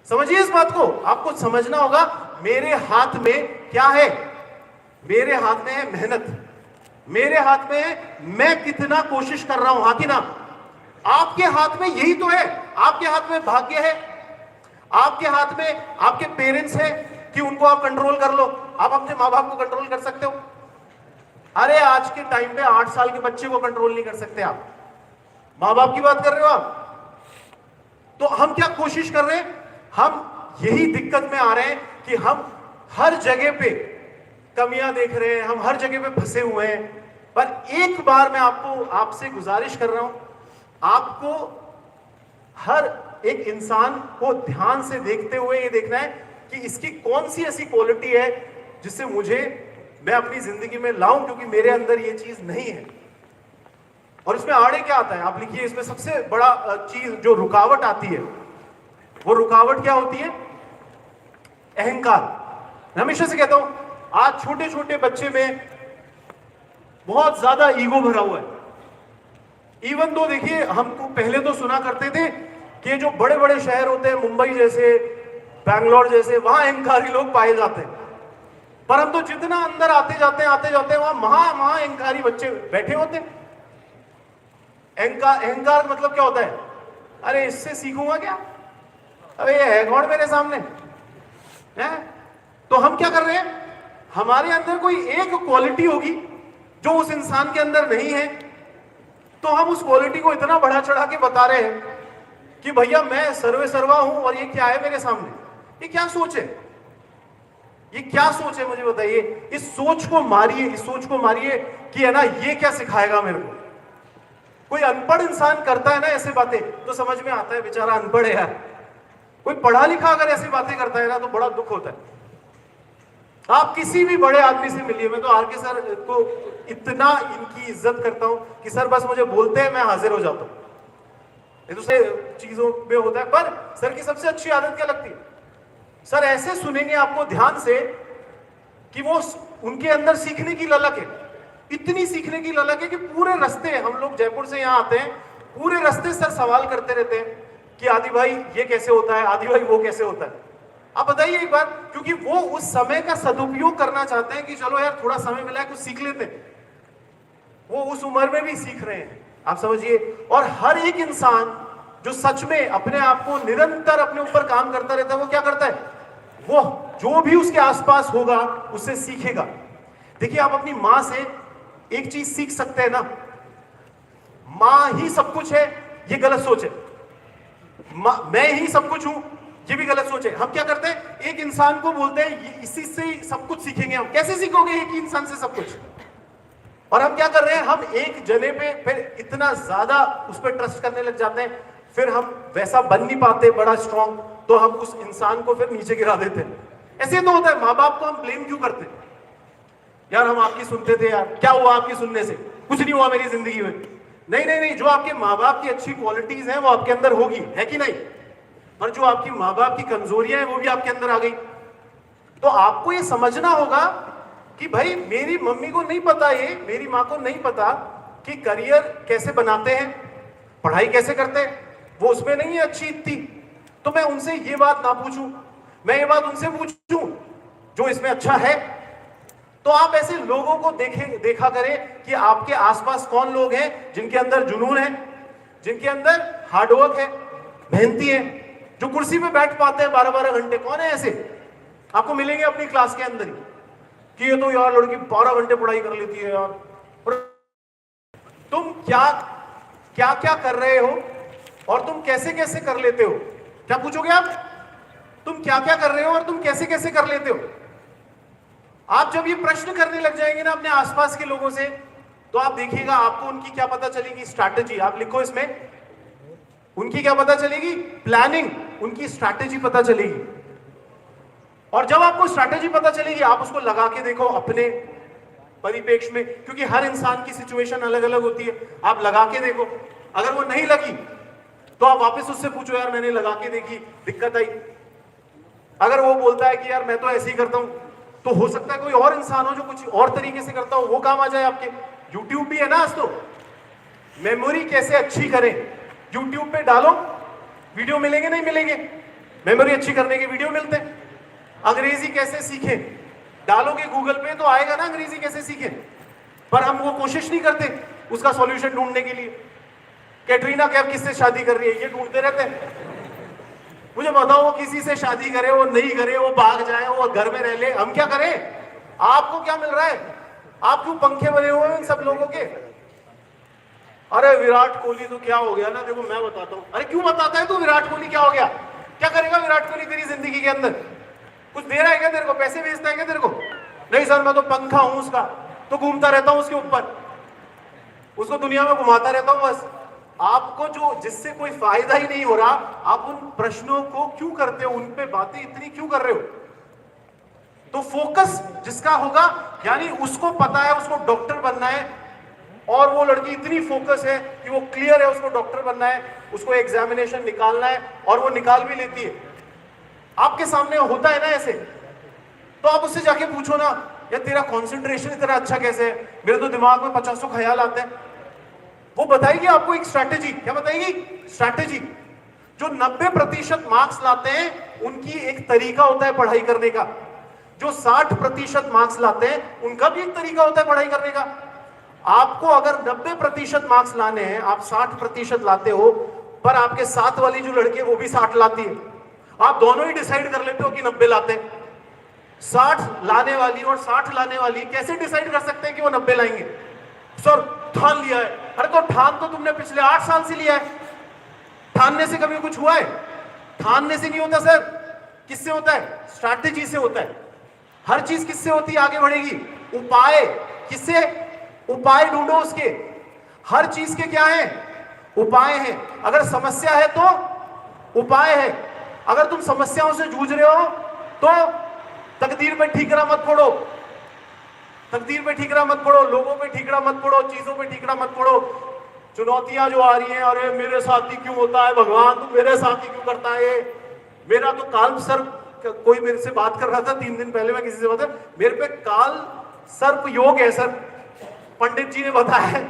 समझिए इस बात को। आपको समझना होगा मेरे हाथ में क्या है। मेरे हाथ में है मेहनत। मेरे हाथ में है, मैं कितना कोशिश कर रहा हूं, हाँ कि ना? आपके हाथ में यही तो है, आपके हाथ में भाग्य है, आपके हाथ में आपके पेरेंट्स हैं कि उनको आप कंट्रोल कर लो। आप अपने माँ बाप को कंट्रोल कर सकते हो? अरे आज के टाइम पे 8 साल के बच्चे को कंट्रोल नहीं कर सकते आप, माँ बाप की बात कर रहे हो आप। तो हम क्या कोशिश कर रहे हैं? हम यही दिक्कत में आ रहे हैं कि हम हर जगह पे कमियां देख रहे हैं, हम हर जगह पे फंसे हुए हैं। पर एक बार मैं आपसे गुजारिश कर रहा हूं, आपको हर एक इंसान को ध्यान से देखते हुए ये देखना है कि इसकी कौन सी ऐसी क्वालिटी है जिससे मैं अपनी जिंदगी में लाऊं, क्योंकि मेरे अंदर ये चीज नहीं है। और इसमें आड़े क्या आता है आप लिखिए। इसमें सबसे बड़ा चीज जो रुकावट आती है, वो रुकावट क्या होती है? अहंकार। मैं हमेशा से कहता हूं, आज छोटे छोटे बच्चे में बहुत ज्यादा ईगो भरा हुआ है। इवन तो देखिए, हमको पहले तो सुना करते थे कि जो बड़े बड़े शहर होते हैं, मुंबई जैसे, बैंगलोर जैसे, वहां अहंकारी लोग पाए जाते हैं। पर हम तो जितना अंदर आते जाते हैं वहां महा अहंकारी बच्चे बैठे होते हैं। अहंकार मतलब क्या होता है? अरे इससे सीखूंगा क्या, अरे ये है कौन मेरे सामने है? तो हम क्या कर रहे हैं? हमारे अंदर कोई एक क्वालिटी होगी जो उस इंसान के अंदर नहीं है, तो हम उस क्वालिटी को इतना बढ़ा चढ़ा के बता रहे हैं कि भैया मैं सर्वे सर्वा हूं और ये क्या है मेरे सामने। ये क्या सोच है? ये क्या सोच है, मुझे बताइए। इस सोच को मारिए कि है ना, ये क्या सिखाएगा मेरे को। कोई अनपढ़ इंसान करता है ना ऐसे बातें, तो समझ में आता है बेचारा अनपढ़ है यार। कोई पढ़ा लिखा अगर ऐसी बातें करता है ना, तो बड़ा दुख होता है। आप किसी भी बड़े आदमी से मिलिए, मैं तो आरके सर को इतना इनकी इज्जत करता हूं कि सर बस मुझे बोलते हैं, मैं हाजिर हो जाता हूं। ये दूसरे चीजों में होता है, पर सर की सबसे अच्छी आदत क्या लगती है? सर ऐसे सुनेंगे आपको ध्यान से कि वो उनके अंदर सीखने की ललक है, इतनी सीखने की ललक है कि पूरे रास्ते, हम लोग जयपुर से यहां आते हैं, पूरे रास्ते सर सवाल करते रहते हैं कि आदि भाई ये कैसे होता है, आदि भाई वो कैसे होता है। आप बताइए एक बार, क्योंकि वो उस समय का सदुपयोग करना चाहते हैं कि चलो यार थोड़ा समय मिला है, कुछ सीख लेते हैं। वो उस उम्र में भी सीख रहे हैं, आप समझिए। और हर एक इंसान जो सच में अपने आप को निरंतर अपने ऊपर काम करता रहता है, वो क्या करता है? वो जो भी उसके आसपास होगा उससे सीखेगा। देखिए, आप अपनी मां से एक चीज सीख सकते हैं ना, मां ही सब कुछ है, ये गलत सोच है। मैं ही सब कुछ हूं, ये भी गलत सोच है। हम क्या करते हैं? एक इंसान को बोलते हैं इसी से ही सब कुछ सीखेंगे। हम कैसे सीखोगे एक ही इंसान से सब कुछ? और हम क्या कर रहे हैं? हम एक जने पे फिर इतना ज्यादा उस पर ट्रस्ट करने लग जाते हैं, फिर हम वैसा बन नहीं पाते बड़ा स्ट्रांग, तो हम उस इंसान को फिर नीचे गिरा देते हैं। ऐसे तो होता है। माँ बाप को हम ब्लेम क्यों करते हैं? यार हम आपकी सुनते थे, यार क्या हुआ आपकी सुनने से? कुछ नहीं हुआ मेरी जिंदगी में। नहीं, जो आपके माँ बाप की अच्छी क्वालिटीज हैं वो आपके अंदर होगी, है कि नहीं? पर जो आपकी माँ बाप की कमजोरियां हैं वो भी आपके अंदर आ गई। तो आपको ये समझना होगा कि भाई मेरी मम्मी को नहीं पता, ये मेरी माँ को नहीं पता कि करियर कैसे बनाते हैं, पढ़ाई कैसे करते हैं, वो उसमें नहीं है अच्छी इतनी, तो मैं उनसे ये बात ना पूछूं, मैं ये बात उनसे पूछूं जो इसमें अच्छा है। तो आप ऐसे लोगों को देखा करें कि आपके आसपास कौन लोग हैं जिनके अंदर जुनून है, जिनके अंदर हार्डवर्क है, मेहनती है, जो कुर्सी पे बैठ पाते हैं 12-12 घंटे। कौन है ऐसे? आपको मिलेंगे अपनी क्लास के अंदर ही कि ये तो यार लड़की 12 घंटे पढ़ाई कर लेती है यार। और तुम क्या क्या क्या कर रहे हो और तुम कैसे कैसे कर लेते हो? क्या पूछोगे आप? तुम क्या क्या कर रहे हो और तुम कैसे कैसे कर लेते हो? आप जब ये प्रश्न करने लग जाएंगे ना अपने आसपास के लोगों से, तो आप देखिएगा आपको उनकी क्या पता चलेगी? स्ट्रैटेजी। आप लिखो इसमें, उनकी क्या पता चलेगी? प्लानिंग, उनकी स्ट्रैटेजी पता चलेगी। और जब आपको स्ट्रैटेजी पता चलेगी, आप उसको लगा के देखो अपने परिप्रेक्ष्य में, क्योंकि हर इंसान की सिचुएशन अलग अलग होती है। आप लगा के देखो, अगर वो नहीं लगी तो आप वापस उससे पूछो, यार मैंने लगा के देखी, दिक्कत आई। अगर वो बोलता है कि यार मैं तो ऐसे ही करता हूं, तो हो सकता है कोई और इंसान हो जो कुछ और तरीके से करता हो, वो काम आ जाए आपके। यूट्यूब भी है ना आज तो, मेमोरी कैसे अच्छी करें, यूट्यूब पे डालो, वीडियो मिलेंगे, नहीं मिलेंगे? मेमोरी अच्छी करने के वीडियो मिलते हैं। अंग्रेजी कैसे सीखें, डालोगे गूगल पे तो आएगा ना अंग्रेजी कैसे सीखें। पर हम वो कोशिश नहीं करते उसका सॉल्यूशन ढूंढने के लिए। कैटरीना कैफ किससे शादी कर रही है ये ढूंढते रहते हैं। मुझे बताओ वो किसी से शादी करे, वो नहीं करे, वो भाग जाए, वो घर में रह ले, हम क्या करें? आपको क्या मिल रहा है? आप क्यों पंखे बने हुए हैं इन सब लोगों के? अरे विराट कोहली तो क्या हो गया ना, देखो मैं बताता हूं। अरे क्यों बताता है तू? विराट कोहली क्या हो गया? क्या करेगा विराट कोहली तेरी जिंदगी के अंदर? कुछ दे रहा है क्या तेरे को? पैसे भेजता है क्या तेरे को? नहीं सर मैं तो पंखा हूं उसका, तो घूमता रहता हूं उसके ऊपर, उसको दुनिया में घुमाता रहता हूं बस। आपको जो जिससे कोई फायदा ही नहीं हो रहा, आप उन प्रश्नों को क्यों करते हो? उन पे बातें इतनी क्यों कर रहे हो? तो फोकस जिसका होगा, यानी उसको पता है उसको डॉक्टर बनना है, और वो लड़की इतनी फोकस है कि वो क्लियर है उसको डॉक्टर बनना है, उसको एग्जामिनेशन निकालना है और वो निकाल भी लेती है। आपके सामने होता है ना ऐसे, तो आप उससे जाके पूछो ना, यार तेरा कंसंट्रेशन इतना अच्छा कैसे है? मेरे तो दिमाग में 50 ख्याल आते हैं। वो बताएगी आपको एक स्ट्रैटेजी। क्या बताएगी? स्ट्रैटेजी। जो 90% मार्क्स लाते हैं उनकी एक तरीका होता है पढ़ाई करने का, जो 60% मार्क्स लाते हैं उनका भी एक तरीका होता है पढ़ाई करने का। आपको अगर 90% मार्क्स लाने हैं, आप 60% लाते हो, पर आपके साथ वाली जो लड़की है वो भी 60 लाती है, आप दोनों ही डिसाइड कर लेते हो कि 90 लाते हैं। 60 लाने वाली और 60 लाने वाली कैसे डिसाइड कर सकते हैं कि वो 90 लाएंगे? सर ठान लिया है। अरे तो ठान तो तुमने पिछले 8 साल से लिया है। ठानने से कभी कुछ हुआ है? ठानने से नहीं होता सर। किससे होता है? स्ट्रैटेजी से होता है। हर चीज किससे होती है आगे बढ़ेगी? उपाय। किससे? उपाय ढूंढो उसके। हर चीज के क्या है? उपाय है। अगर समस्या है तो उपाय है। अगर तुम समस्याओं से जूझ रहे हो तो तकदीर पे ठीकरा मत फोड़ो, तकदीर पे ठीकरा मत फोड़ो, लोगों पे ठीकरा मत फोड़ो, चीजों पे ठीकरा मत फोड़ो। चुनौतियां जो आ रही हैं, अरे मेरे साथ ही क्यों होता है भगवान, तू मेरे साथ ही क्यों करता है? मेरा तो काल सर्प, कोई मेरे से बात कर रहा था 3 दिन पहले, मैं किसी से बात, मेरे पे काल सर्प योग है सर, पंडित जी ने बताया,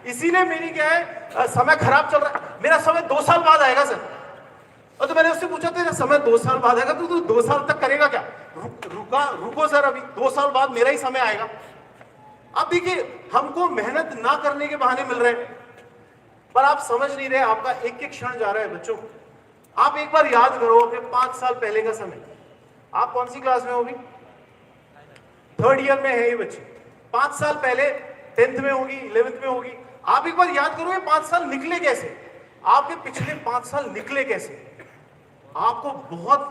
इसीलिए मेरी क्या है समय खराब चल रहा है। मेरा समय 2 साल बाद आएगा सर। और तो मैंने उससे पूछा तेरा समय 2 साल बाद आएगा, तू 2 साल तक करेगा क्या? रुको सर, अभी 2 साल बाद मेरा ही समय आएगा। अब देखिए हमको मेहनत ना करने के बहाने मिल रहे हैं, पर आप समझ नहीं रहे, आपका एक एक क्षण जा रहा है बच्चों। आप एक बार याद करो अपने 5 साल पहले का समय। आप कौन सी क्लास में होगी? 3rd ईयर में है ये बच्ची। 5 साल पहले 10th में होगी, 11th में होगी। आप एक बार याद करो ये 5 साल निकले कैसे, आपके पिछले 5 साल निकले कैसे। आपको बहुत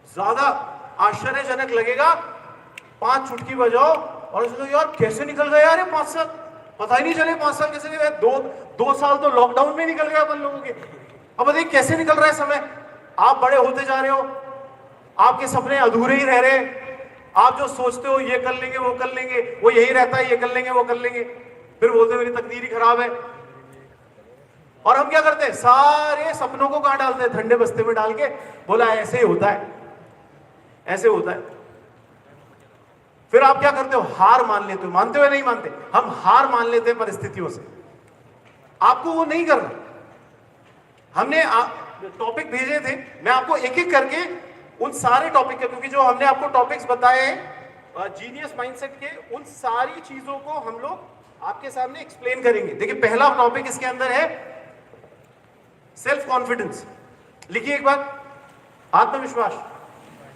ज्यादा आश्चर्यजनक लगेगा। 5 चुटकी बजाओ और उसको यार कैसे निकल गए यार ये 5 साल, पता ही नहीं चले 5 साल कैसे गए। 2 साल तो लॉकडाउन में निकल गया अपन लोगों के। अब देखिए कैसे निकल रहा है समय। आप बड़े होते जा रहे हो, आपके सपने अधूरे ही रह रहे हैं। आप जो सोचते हो ये कर लेंगे वो कर लेंगे, वो यही रहता है, ये कर लेंगे वो कर लेंगे, फिर बोलते मेरी तकदीर ही खराब है। और हम क्या करते हैं? सारे सपनों को कहां डालते हैं? ठंडे बस्ते में डाल के बोला ऐसे ही होता है, ऐसे होता है। फिर आप क्या करते हो? हार मान लेते हो। मानते हो या नहीं मानते? हम हार मान लेते हैं परिस्थितियों से। आपको वो नहीं करना। हमने टॉपिक भेजे थे, मैं आपको एक एक करके उन सारे टॉपिक के, क्योंकि जो हमने आपको टॉपिक्स बताए हैं जीनियस माइंडसेट के, उन सारी चीजों को हम लोग आपके सामने एक्सप्लेन करेंगे। देखिए पहला टॉपिक इसके अंदर है सेल्फ कॉन्फिडेंस। लिखिए एक बार, आत्मविश्वास।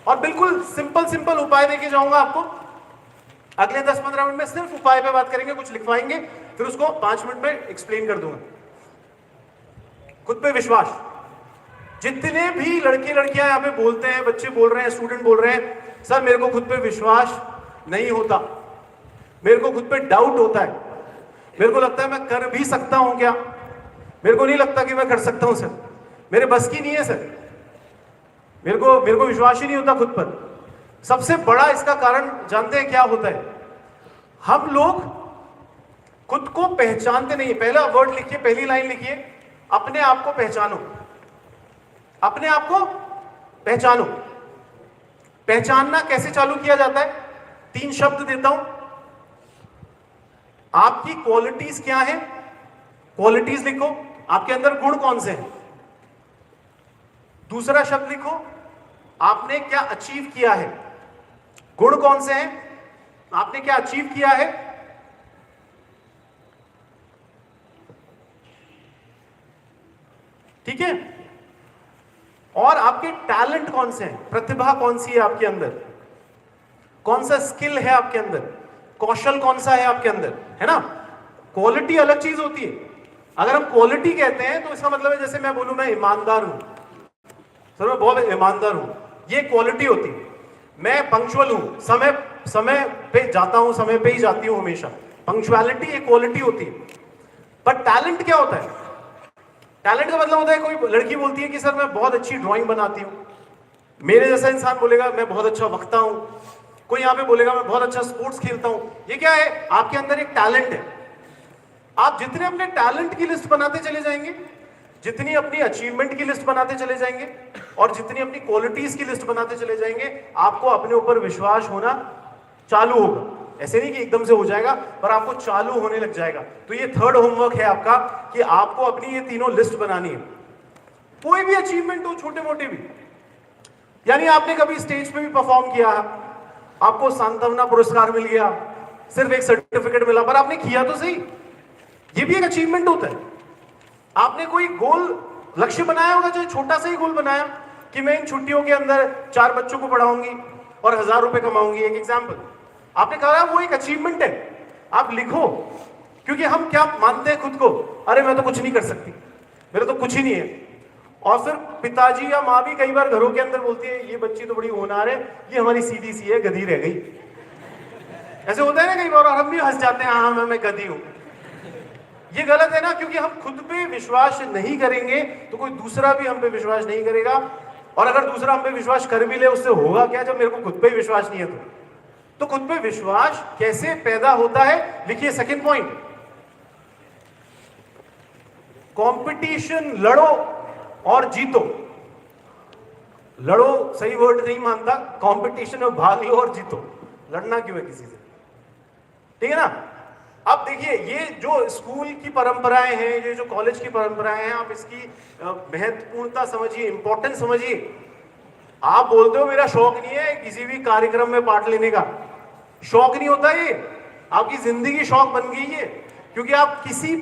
और बिल्कुल सिंपल उपाय देके जाऊंगा आपको। अगले 10-15 मिनट में सिर्फ उपाय पे बात करेंगे, कुछ लिखवाएंगे, फिर उसको 5 मिनट में एक्सप्लेन कर दूंगा। खुद पे विश्वास। जितने भी लड़के लड़कियां यहां पे बोलते हैं, बच्चे बोल रहे हैं, स्टूडेंट बोल रहे हैं, सर मेरे को खुद पे विश्वास नहीं होता, मेरे को खुद पे डाउट होता है, मेरे को लगता है मैं कर भी सकता हूं क्या, मेरे को नहीं लगता कि मैं कर सकता हूं सर, मेरे बस की नहीं है सर, मेरे को विश्वास ही नहीं होता खुद पर। सबसे बड़ा इसका कारण जानते हैं क्या होता है? हम लोग खुद को पहचानते नहीं। पहला वर्ड लिखिए, पहली लाइन लिखिए, अपने आप को पहचानो। अपने आप को पहचानो। पहचानना कैसे चालू किया जाता है? 3 शब्द देता हूं। आपकी क्वालिटीज क्या है? क्वालिटीज लिखो, आपके अंदर गुण कौन से हैं। दूसरा शब्द लिखो, आपने क्या अचीव किया है। गुण कौन से हैं? आपने क्या अचीव किया है। ठीक है? और आपके टैलेंट कौन से हैं, प्रतिभा कौन सी है आपके अंदर, कौन सा स्किल है आपके अंदर, कौशल कौन सा है आपके अंदर, है ना? क्वालिटी अलग चीज होती है। अगर हम क्वालिटी कहते हैं तो इसका मतलब है जैसे मैं बोलूं मैं ईमानदार हूं, सर मैं बहुत ईमानदार हूं, ये क्वालिटी होती है। मैं पंक्चुअल हूं, समय समय पे जाता हूं, समय पे ही जाती हूं हमेशा, पंक्चुअलिटी एक क्वालिटी होती है। पर टैलेंट क्या होता है? टैलेंट का मतलब होता है कोई लड़की बोलती है कि सर मैं बहुत अच्छी ड्राइंग बनाती हूं, मेरे जैसा इंसान बोलेगा मैं बहुत अच्छा वक्ता हूं, कोई यहां पे बोलेगा मैं बहुत अच्छा स्पोर्ट्स खेलता हूं। ये क्या है? आपके अंदर एक टैलेंट है। आप जितने अपने टैलेंट की लिस्ट बनाते चले जाएंगे, जितनी अपनी अचीवमेंट की लिस्ट बनाते चले जाएंगे और जितनी अपनी क्वालिटीज की लिस्ट बनाते चले जाएंगे, आपको अपने ऊपर विश्वास होना चालू होगा। ऐसे नहीं कि एकदम से हो जाएगा, पर आपको चालू होने लग जाएगा। तो ये थर्ड होमवर्क है आपका कि आपको अपनी ये तीनों लिस्ट बनानी है। कोई भी अचीवमेंट हो, छोटे मोटे भी, यानी आपने कभी स्टेज पे भी परफॉर्म किया, आपको सांत्वना पुरस्कार मिल गया, सिर्फ एक सर्टिफिकेट मिला, पर आपने किया तो सही, ये भी एक अचीवमेंट होता है। आपने कोई गोल लक्ष्य बनाया होगा, चाहे छोटा सा ही गोल बनाया कि मैं इन छुट्टियों के अंदर 4 बच्चों को पढ़ाऊंगी और 1000 रुपए कमाऊंगी, एक एग्जाम्पल आपने कहा, वो एक अचीवमेंट है। आप लिखो, क्योंकि हम क्या मानते हैं खुद को, अरे मैं तो कुछ नहीं कर सकती, मेरा तो कुछ ही नहीं है। और फिर पिताजी या माँ भी कई बार घरों के अंदर बोलती है ये बच्ची तो बड़ी होनहार है, ये हमारी सीधी सी है, गधी रह गई। ऐसे होता है ना कई बार, और हम भी हंस जाते हैं, हाँ मैं गधी हूं। ये गलत है ना, क्योंकि हम खुद पे विश्वास नहीं करेंगे तो कोई दूसरा भी हम पे विश्वास नहीं करेगा। और अगर दूसरा हम पे विश्वास कर भी ले, उससे होगा क्या जब मेरे को खुद पे विश्वास नहीं है तो खुद पे विश्वास कैसे पैदा होता है? लिखिए सेकंड पॉइंट, कंपटीशन लड़ो और जीतो। लड़ो सही वर्ड नहीं मानता, कंपटीशन में भाग लो और जीतो। लड़ना क्यों है किसी से? ठीक है ना? अब देखिए, ये जो स्कूल की परंपराएं हैं, ये जो कॉलेज की परंपराएं हैं, आप इसकी महत्वपूर्णता समझिए, इंपॉर्टेंस समझिए। आप बोलते हो मेरा शौक नहीं है किसी भी कार्यक्रम में पार्ट लेने का, शौक नहीं होता, ये आपकी जिंदगी शौक बन गई है, क्योंकि आप किसी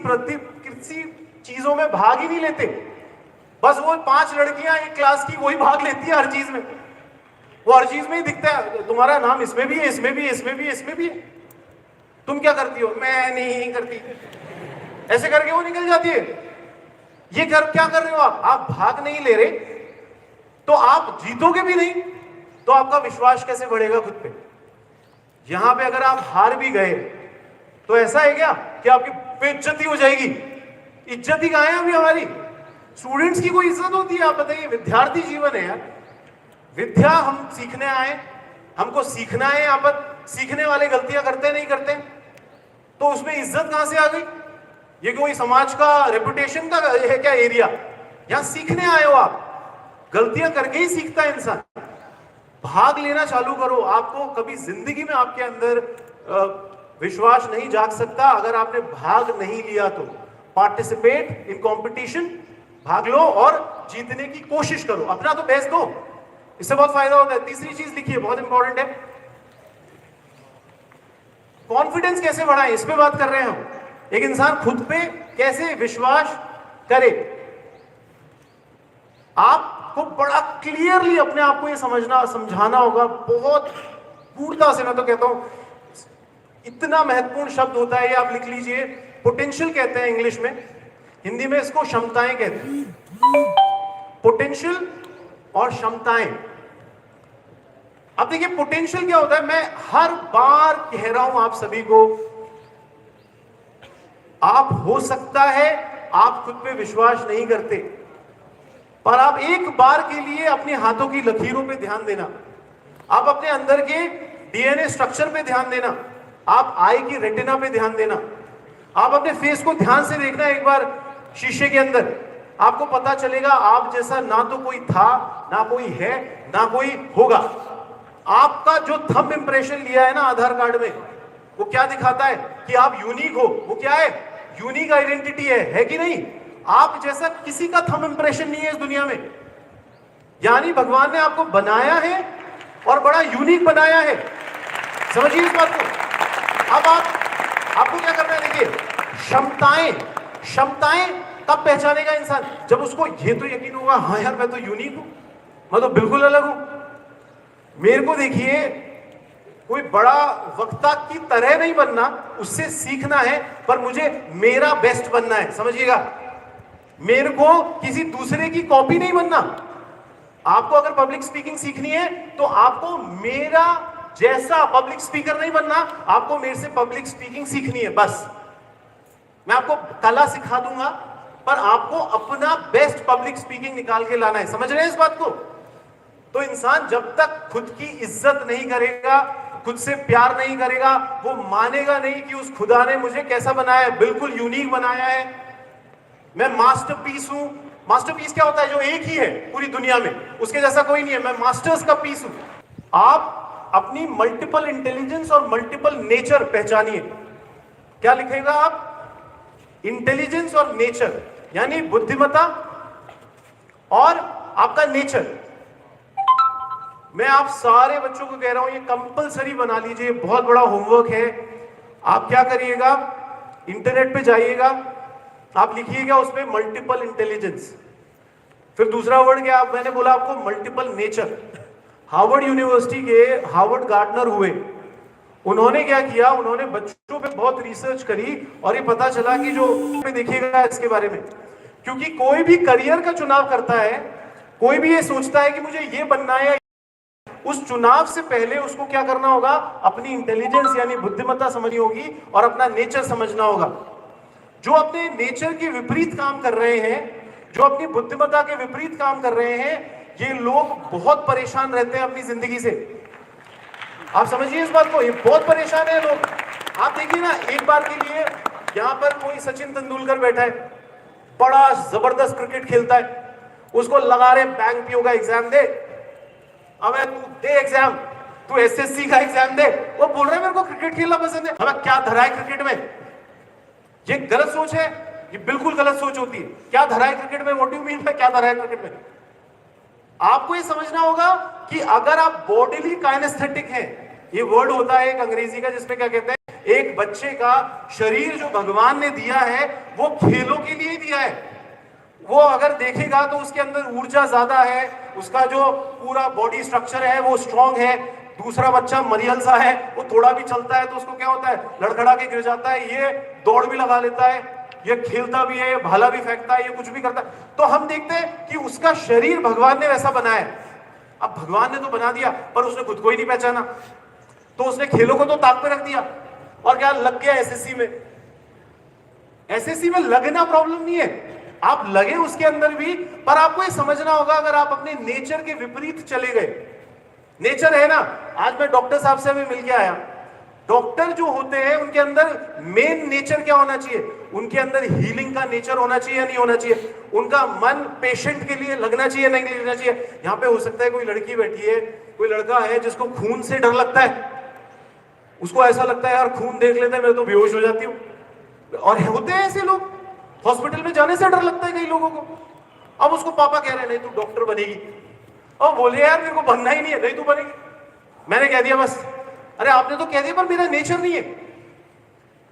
चीजों में भाग ही नहीं लेते। बस वो 5 लड़कियां एक क्लास की वही भाग लेती है हर चीज में, वो हर चीज में ही दिखता है, तुम्हारा नाम इसमें भी है, इसमें भी है, इसमें भी है, इसमें भी है, तुम क्या करती हो? मैं नहीं करती, ऐसे करके वो निकल जाती है। ये क्या कर रहे हो आप भाग नहीं ले रहे, तो आप जीतोगे भी नहीं, तो आपका विश्वास कैसे बढ़ेगा खुद पे? यहां पे अगर आप हार भी गए तो ऐसा है क्या कि आपकी बेइज्जती हो जाएगी? इज्जत ही कहां है अभी हमारी? स्टूडेंट्स की कोई इज्जत होती है? आप बताइए, विद्यार्थी जीवन है यार, विद्या हम सीखने आए, हमको सीखना है। यहाँ पर सीखने वाले गलतियां करते नहीं करते, तो उसमें इज्जत कहां से आ गई? ये कोई समाज का रेपुटेशन का है क्या एरिया? यहां सीखने आए हो आप, गलतियां करके ही सीखता है इंसान। भाग लेना चालू करो। आपको कभी जिंदगी में आपके अंदर विश्वास नहीं जाग सकता अगर आपने भाग नहीं लिया तो। पार्टिसिपेट इन कंपटीशन, भाग लो और जीतने की कोशिश करो, अपना तो बेस्ट दो, इससे बहुत फायदा होता है। तीसरी चीज लिखिए, बहुत इंपॉर्टेंट है, कॉन्फिडेंस कैसे बढ़ाएं, इस पे बात कर रहे हैं हम। एक इंसान खुद पे कैसे विश्वास करे। आपको बड़ा क्लियरली अपने आप को ये समझाना होगा, बहुत पूर्णता से। मैं तो कहता हूं इतना महत्वपूर्ण शब्द होता है ये, आप लिख लीजिए, पोटेंशियल कहते हैं इंग्लिश में, हिंदी में इसको क्षमताएं कहते हैं। पोटेंशियल और क्षमताएं। अब देखिए पोटेंशियल क्या होता है, मैं हर बार कह रहा हूं आप सभी को, आप हो सकता है आप खुद पे विश्वास नहीं करते, पर आप एक बार के लिए अपने हाथों की लकीरों पे ध्यान देना, आप अपने अंदर के डीएनए स्ट्रक्चर पे ध्यान देना, आप आई की रेटिना पे ध्यान देना, आप अपने फेस को ध्यान से देखना एक बार शीशे के अंदर, आपको पता चलेगा आप जैसा ना तो कोई था, ना कोई है, ना कोई होगा। आपका जो थंब इंप्रेशन लिया है ना आधार कार्ड में, वो क्या दिखाता है कि आप यूनिक हो। वो क्या है? यूनिक आइडेंटिटी है कि नहीं? आप जैसा किसी का थंब इंप्रेशन नहीं है इस दुनिया में, यानी भगवान ने आपको बनाया है और बड़ा यूनिक बनाया है। समझिए इस बात को। अब आपको क्या करना है, देखिए क्षमताएं कब पहचानेगा इंसान? जब उसको ये तो यकीन होगा, हाँ यार मैं तो यूनिक हूं, मैं तो बिल्कुल अलग हूं। मेरे को देखिए, कोई बड़ा वक्ता की तरह नहीं बनना, उससे सीखना है, पर मुझे मेरा बेस्ट बनना है, समझिएगा। मेरे को किसी दूसरे की कॉपी नहीं बनना। आपको अगर पब्लिक स्पीकिंग सीखनी है तो आपको मेरा जैसा पब्लिक स्पीकर नहीं बनना, आपको मेरे से पब्लिक स्पीकिंग सीखनी है बस। मैं आपको कला सिखा दूंगा, पर आपको अपना बेस्ट पब्लिक स्पीकिंग निकाल के लाना है। समझ रहे हैं इस बात को? तो इंसान जब तक खुद की इज्जत नहीं करेगा, खुद से प्यार नहीं करेगा, वो मानेगा नहीं कि उस खुदा ने मुझे कैसा बनाया है, बिल्कुल यूनिक बनाया है, मैं मास्टरपीस हूं। मास्टरपीस क्या होता है? जो एक ही है पूरी दुनिया में, उसके जैसा कोई नहीं है, मैं मास्टर्स का पीस हूं। आप अपनी मल्टीपल इंटेलिजेंस और मल्टीपल नेचर पहचानिए। क्या लिखेगा आप? इंटेलिजेंस और नेचर, यानी बुद्धिमत्ता और आपका नेचर। मैं आप सारे बच्चों को कह रहा हूं, ये कंपलसरी बना लीजिए, बहुत बड़ा होमवर्क है। आप क्या करिएगा, इंटरनेट पे जाइएगा, आप लिखिएगा उसमें मल्टीपल इंटेलिजेंस, फिर दूसरा वर्ड क्या मैंने बोला आपको, मल्टीपल नेचर। हार्वर्ड यूनिवर्सिटी के हार्वर्ड गार्डनर हुए, उन्होंने क्या किया, उन्होंने बच्चों पे बहुत रिसर्च करी और ये पता चला कि जो देखिएगा इसके बारे में, क्योंकि कोई भी करियर का चुनाव करता है, कोई भी ये सोचता है कि मुझे ये बनना है, उस चुनाव से पहले उसको क्या करना होगा, अपनी इंटेलिजेंस यानी बुद्धिमत्ता समझनी होगी और अपना नेचर समझना होगा। जो अपने नेचर के विपरीत काम कर रहे हैं, जो अपनी बुद्धिमत्ता के विपरीत काम कर रहे हैं, ये लोग बहुत परेशान रहते हैं अपनी जिंदगी से। आप समझिए इस बात को, ये बहुत परेशान है लोग। आप देखिए ना, एक बार के लिए यहां पर कोई सचिन तेंदुलकर बैठा है, बड़ा जबरदस्त क्रिकेट खेलता है, उसको लगा रहे बैंक पीओ का एग्जाम दे, अब तू दे एग्जाम, तू एसएससी का एग्जाम दे। वो बोल रहे हैं मेरे को क्रिकेट खेलना पसंद है। हमें क्या धरा है क्रिकेट में? ये गलत सोच है, ये बिल्कुल गलत सोच होती है। क्या धरा है क्रिकेट में? What do you mean by क्या धरा है क्रिकेट में? आपको ये समझना होगा कि अगर आप बॉडीली काइनेस्थेटिक हैं, ये वर्ड होता है एक अंग्रेजी का जिसमें क्या कहते हैं, एक बच्चे का शरीर जो भगवान ने दिया है वो खेलों के लिए दिया है। वो अगर देखेगा तो उसके अंदर ऊर्जा ज्यादा है, उसका जो पूरा बॉडी स्ट्रक्चर है वो स्ट्रांग है। दूसरा बच्चा मरियल सा है, वो थोड़ा भी चलता है तो उसको क्या होता है, लड़खड़ा के गिर जाता है। ये दौड़ भी लगा लेता है, ये खेलता भी है, ये भाला भी फेंकता है, ये कुछ भी करता है। तो हम देखते हैं कि उसका शरीर भगवान ने वैसा बनाया है। अब भगवान ने तो बना दिया, पर उसने खुद को ही नहीं पहचाना, तो उसने खेलों को तो ताक पे रख दिया और क्या लग गया एसएससी में। एसएससी में लगना प्रॉब्लम नहीं है, आप लगे उसके अंदर भी, पर आपको ये समझना होगा अगर आप अपने नेचर के विपरीत चले गए। नेचर है ना, आज मैं डॉक्टर साहब से भी मिल के आया। डॉक्टर जो होते हैं उनके अंदर मेन नेचर क्या होना चाहिए, उनके अंदर हीलिंग का नेचर होना चाहिए या नहीं होना चाहिए, उनका मन पेशेंट के लिए लगना चाहिए नहीं लगना चाहिए। यहां पे हो सकता है कोई लड़की बैठी है, कोई लड़का है जिसको खून से डर लगता है, उसको ऐसा लगता है यार खून देख लेते हैं मैं तो बेहोश हो जाती हूं। और होते हैं ऐसे लोग, हॉस्पिटल में जाने से डर लगता है कई लोगों को। अब उसको पापा कह रहे हैं नहीं तू डॉक्टर बनेगी, और बोले यार मेरे को बनना ही नहीं है। नहीं तू बनेगी, मैंने कह दिया बस। अरे आपने तो कह दिया पर मेरा नेचर नहीं है।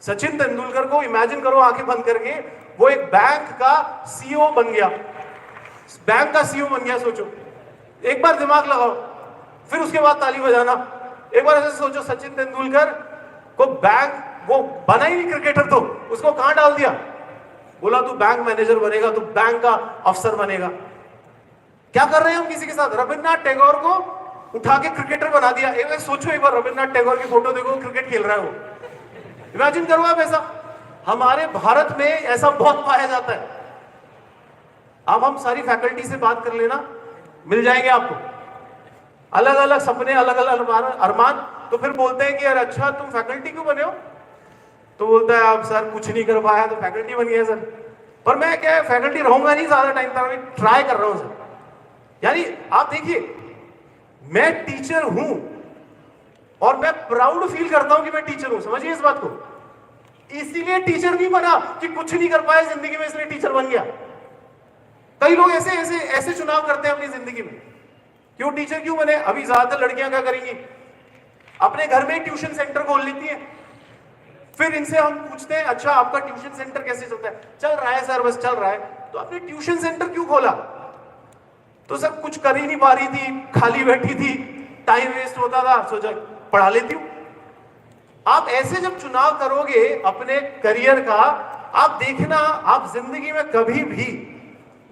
सचिन तेंदुलकर को इमेजिन करो आंखें बंद करके, वो एक बैंक का सीईओ बन गया, बैंक का सीईओ बन गया। सोचो, एक बार दिमाग लगाओ, फिर उसके बाद ताली बजाना। एक बार ऐसे सोचो, सचिन तेंदुलकर को बैंक, वो बना ही नहीं क्रिकेटर, तो उसको कहां डाल दिया, बोला तू बैंक मैनेजर बनेगा, तू बैंक का अफसर बनेगा। क्या कर रहे हैं हम किसी के साथ? रविन्द्रनाथ टैगोर को उठा के क्रिकेटर बना दिया। एक बार सोचो, एक बार रविन्द्रनाथ टैगोर की फोटो देखो, क्रिकेट खेल रहा है वो, इमेजिन करो आप ऐसा। हमारे भारत में ऐसा बहुत पाया जाता है। अब हम सारी फैकल्टी से बात कर लेना, मिल जाएंगे आपको अलग अलग सपने, अलग अलग अरमान। तो फिर बोलते हैं कि यार अच्छा तुम फैकल्टी क्यों बने हो? तो बोलता है आप सर कुछ नहीं कर पाया तो फैकल्टी बन गया सर। पर मैं क्या है, फैकल्टी रहूंगा नहीं ज्यादा टाइम तक, मैं ट्राई कर रहा हूं सर। यानी आप देखिए, मैं टीचर हूं और मैं प्राउड फील करता हूं कि मैं टीचर हूं। समझिए इस बात को। इसीलिए टीचर नहीं बना कि कुछ नहीं कर पाया जिंदगी में, इसलिए टीचर बन गया। कई लोग ऐसे ऐसे ऐसे चुनाव करते हैं अपनी जिंदगी में। क्यों टीचर क्यों बने? अभी ज्यादातर लड़कियां क्या करेंगी, अपने घर में ट्यूशन सेंटर खोल लेती हैं, फिर इनसे हम पूछते हैं अच्छा आपका ट्यूशन सेंटर कैसे चलता है, चल रहा है सर बस चल रहा है। तो आपने ट्यूशन सेंटर क्यों खोला? तो सर कुछ कर ही नहीं पा रही थी, खाली बैठी थी, टाइम वेस्ट होता था, सोचा पढ़ा लेती हूं। आप ऐसे जब चुनाव करोगे अपने करियर का, आप देखना आप जिंदगी में कभी भी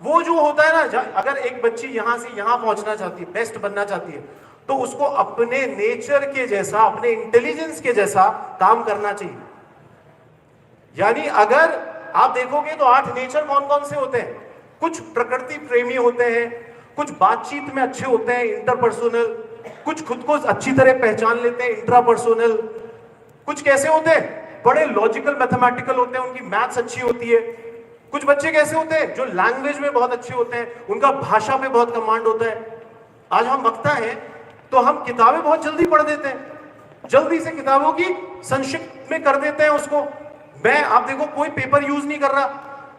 वो जो होता है ना, अगर एक बच्ची यहां से यहां पहुंचना चाहती है, बेस्ट बनना चाहती है, तो उसको अपने नेचर के जैसा, अपने इंटेलिजेंस के जैसा काम करना चाहिए। यानी अगर आप देखोगे तो 8 नेचर कौन कौन से होते हैं? कुछ प्रकृति प्रेमी होते हैं, कुछ बातचीत में अच्छे होते हैं इंटरपर्सनल, कुछ खुद को अच्छी तरह पहचान लेते हैं इंट्रापर्सनल, कुछ कैसे होते हैं बड़े लॉजिकल मैथमेटिकल होते हैं, उनकी मैथ्स अच्छी होती है। कुछ बच्चे कैसे होते हैं जो लैंग्वेज में बहुत अच्छे होते हैं, उनका भाषा पे बहुत कमांड होता है। आज हम वक्ता हैं तो हम किताबें बहुत जल्दी पढ़ देते हैं, जल्दी से किताबों की संक्षिप्त में कर देते हैं उसको। मैं आप देखो कोई पेपर यूज नहीं कर रहा,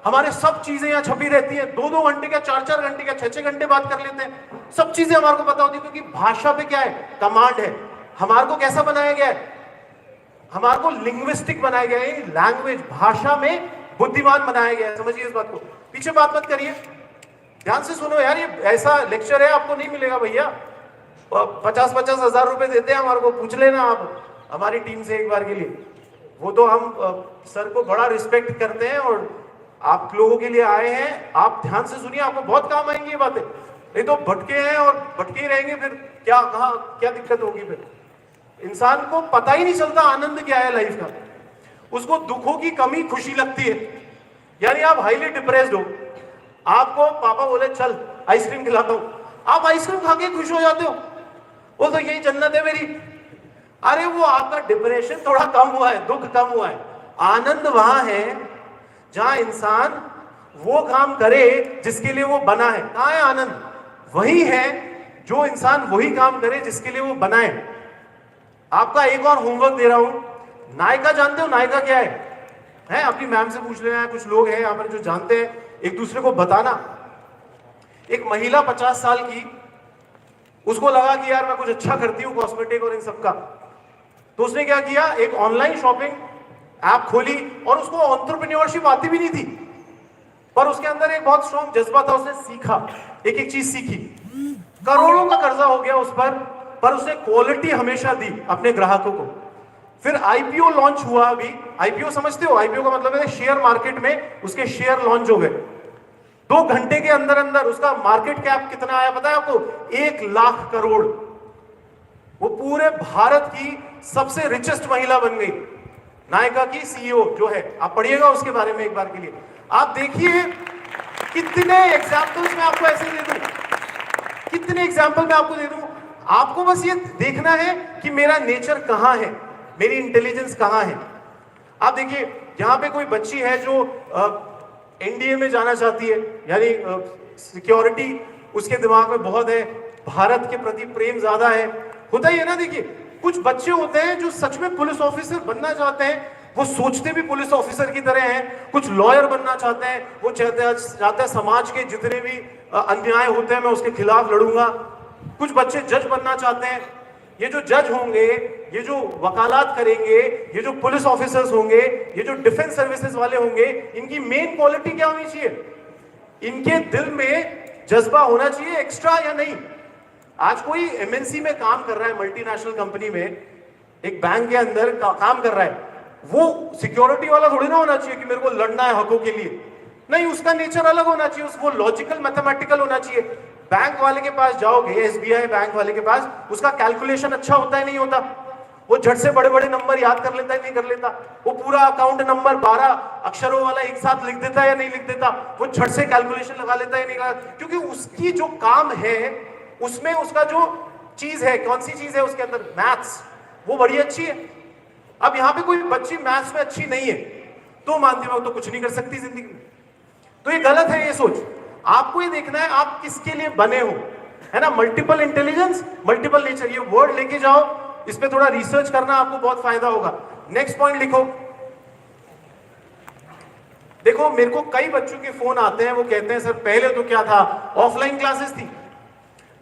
हमारे सब चीजें यहाँ छपी रहती है, 2-2 घंटे का, 4-4 घंटे का, 6-6 घंटे बात कर लेते हैं, सब चीजें हमारे को पता होती है, क्योंकि भाषा पे क्या है कमांड है। हमारे को कैसा बनाया गया है? हमारे को लिंग्विस्टिक बनाया गया है, लैंग्वेज भाषा में बुद्धिमान बनाया गया है। समझिए इस बात को, पीछे बात मत करिए, ध्यान से सुनो यार, ये ऐसा लेक्चर है आपको नहीं मिलेगा भैया। 50-50 हजार रुपए देते हैं हमारे को, पूछ लेना आप हमारी टीम से एक बार के लिए। वो तो हम सर को बड़ा रिस्पेक्ट करते हैं और आप लोगों के लिए आए हैं, आप ध्यान से सुनिए, आपको बहुत काम आएंगी ये बातें। नहीं तो भटके हैं और भटके ही रहेंगे, फिर क्या कहाँ क्या दिक्कत होगी? फिर इंसान को पता ही नहीं चलता आनंद क्या है लाइफ का, उसको दुखों की कमी खुशी लगती है। यानी आप हाईली डिप्रेस्ड हो, आपको पापा बोले चल आइसक्रीम खिलाता हूं, आप आइसक्रीम खा के खुश हो जाते हो, वो तो यही जन्नत है मेरी। अरे वो आपका डिप्रेशन थोड़ा कम हुआ है, दुख कम हुआ है। आनंद वहां है जहां इंसान वो काम करे जिसके लिए वो बना है। कहां है आनंद? वही है जो इंसान वही काम करे जिसके लिए वो बना है। आपका एक और होमवर्क दे रहा हूं, नायका जानते हो नायका क्या है? अपनी मैम से पूछ लेना, कुछ लोग हैं यहाँ पर जो जानते हैं, एक दूसरे को बताना। एक महिला 50 साल की, उसको लगा कि यार मैं कुछ अच्छा करती हूँ कॉस्मेटिक और इन सब का, तो उसने क्या किया, एक ऑनलाइन शॉपिंग ऐप खोली, और उसको एंटरप्रेन्योरशिप आती भी नहीं थी, पर उसके अंदर एक बहुत स्ट्रॉन्ग जज्बा था, उसने सीखा, एक एक चीज सीखी। करोड़ों का कर्जा हो गया उस पर उसने क्वालिटी हमेशा दी अपने ग्राहकों को। फिर आईपीओ लॉन्च हुआ। अभी आईपीओ समझते हो? आईपीओ का मतलब है शेयर मार्केट में उसके शेयर लॉन्च हो गए। 2 घंटे के अंदर अंदर उसका मार्केट कैप कितना आया पता है आपको? 1 लाख करोड़। वो पूरे भारत की सबसे रिचेस्ट महिला बन गई, नायका की सीईओ जो है। आप पढ़िएगा उसके बारे में एक बार के लिए, आप देखिए कितने एग्जाम्पल्स मैं आपको ऐसे दे दूं, कितने एग्जाम्पल मैं आपको दे दूं। आपको बस ये देखना है कि मेरा नेचर कहां है, मेरी इंटेलिजेंस कहां है। आप देखिए यहां पे कोई बच्ची है जो एनडीए में जाना चाहती है, यानी सिक्योरिटी उसके दिमाग में बहुत है, भारत के प्रति प्रेम ज्यादा है, होता ही है ना। देखिए कुछ बच्चे होते हैं जो सच में पुलिस ऑफिसर बनना चाहते हैं, वो सोचते भी पुलिस ऑफिसर की तरह हैं। कुछ लॉयर बनना चाहते हैं, वो चाहते हैं समाज के जितने भी अन्याय होते हैं मैं उसके खिलाफ लड़ूंगा। कुछ बच्चे जज बनना चाहते हैं। ये जो जज होंगे, ये जो वकालत करेंगे, ये जो पुलिस ऑफिसर्स होंगे, ये जो डिफेंस सर्विसेज वाले होंगे, इनकी मेन क्वालिटी क्या होनी चाहिए? इनके दिल में जज्बा होना चाहिए एक्स्ट्रा या नहीं। आज कोई एमएनसी में काम कर रहा है, मल्टीनेशनल कंपनी में, एक बैंक के अंदर काम कर रहा है, वो सिक्योरिटी वाला थोड़ी ना होना चाहिए कि मेरे को लड़ना है हकों के लिए। नहीं, उसका नेचर अलग होना चाहिए, उसको लॉजिकल मैथमेटिकल होना चाहिए। बैंक वाले के पास जाओगे, एसबीआई बैंक वाले के पास, उसका कैलकुलेशन अच्छा होता है नहीं होता? वो झट से बड़े बड़े नंबर याद कर लेता है नहीं कर लेता? वो पूरा अकाउंट नंबर 12 अक्षरों वाला एक साथ लिख देता है या नहीं लिख देता? वो झट से कैलकुलेशन लगा लेता है नहीं लगा? क्योंकि उसकी जो काम है उसमें उसका जो चीज है, कौन सी चीज है उसके अंदर? मैथ्स, वो बड़ी अच्छी है। अब यहाँ पे कोई बच्ची मैथ्स में अच्छी नहीं है तो मानती मैं तो कुछ नहीं कर सकती जिंदगी में, तो ये गलत है ये सोच। आपको ये देखना है आप किसके लिए बने हो, है ना। मल्टीपल इंटेलिजेंस, मल्टीपल नेचर, ये वर्ड लेके जाओ, इस पे थोड़ा रिसर्च करना, आपको बहुत फायदा होगा। नेक्स्ट पॉइंट लिखो। देखो मेरे को कई बच्चों के फोन आते हैं, वो कहते हैं सर पहले तो क्या था, ऑफलाइन क्लासेस थी,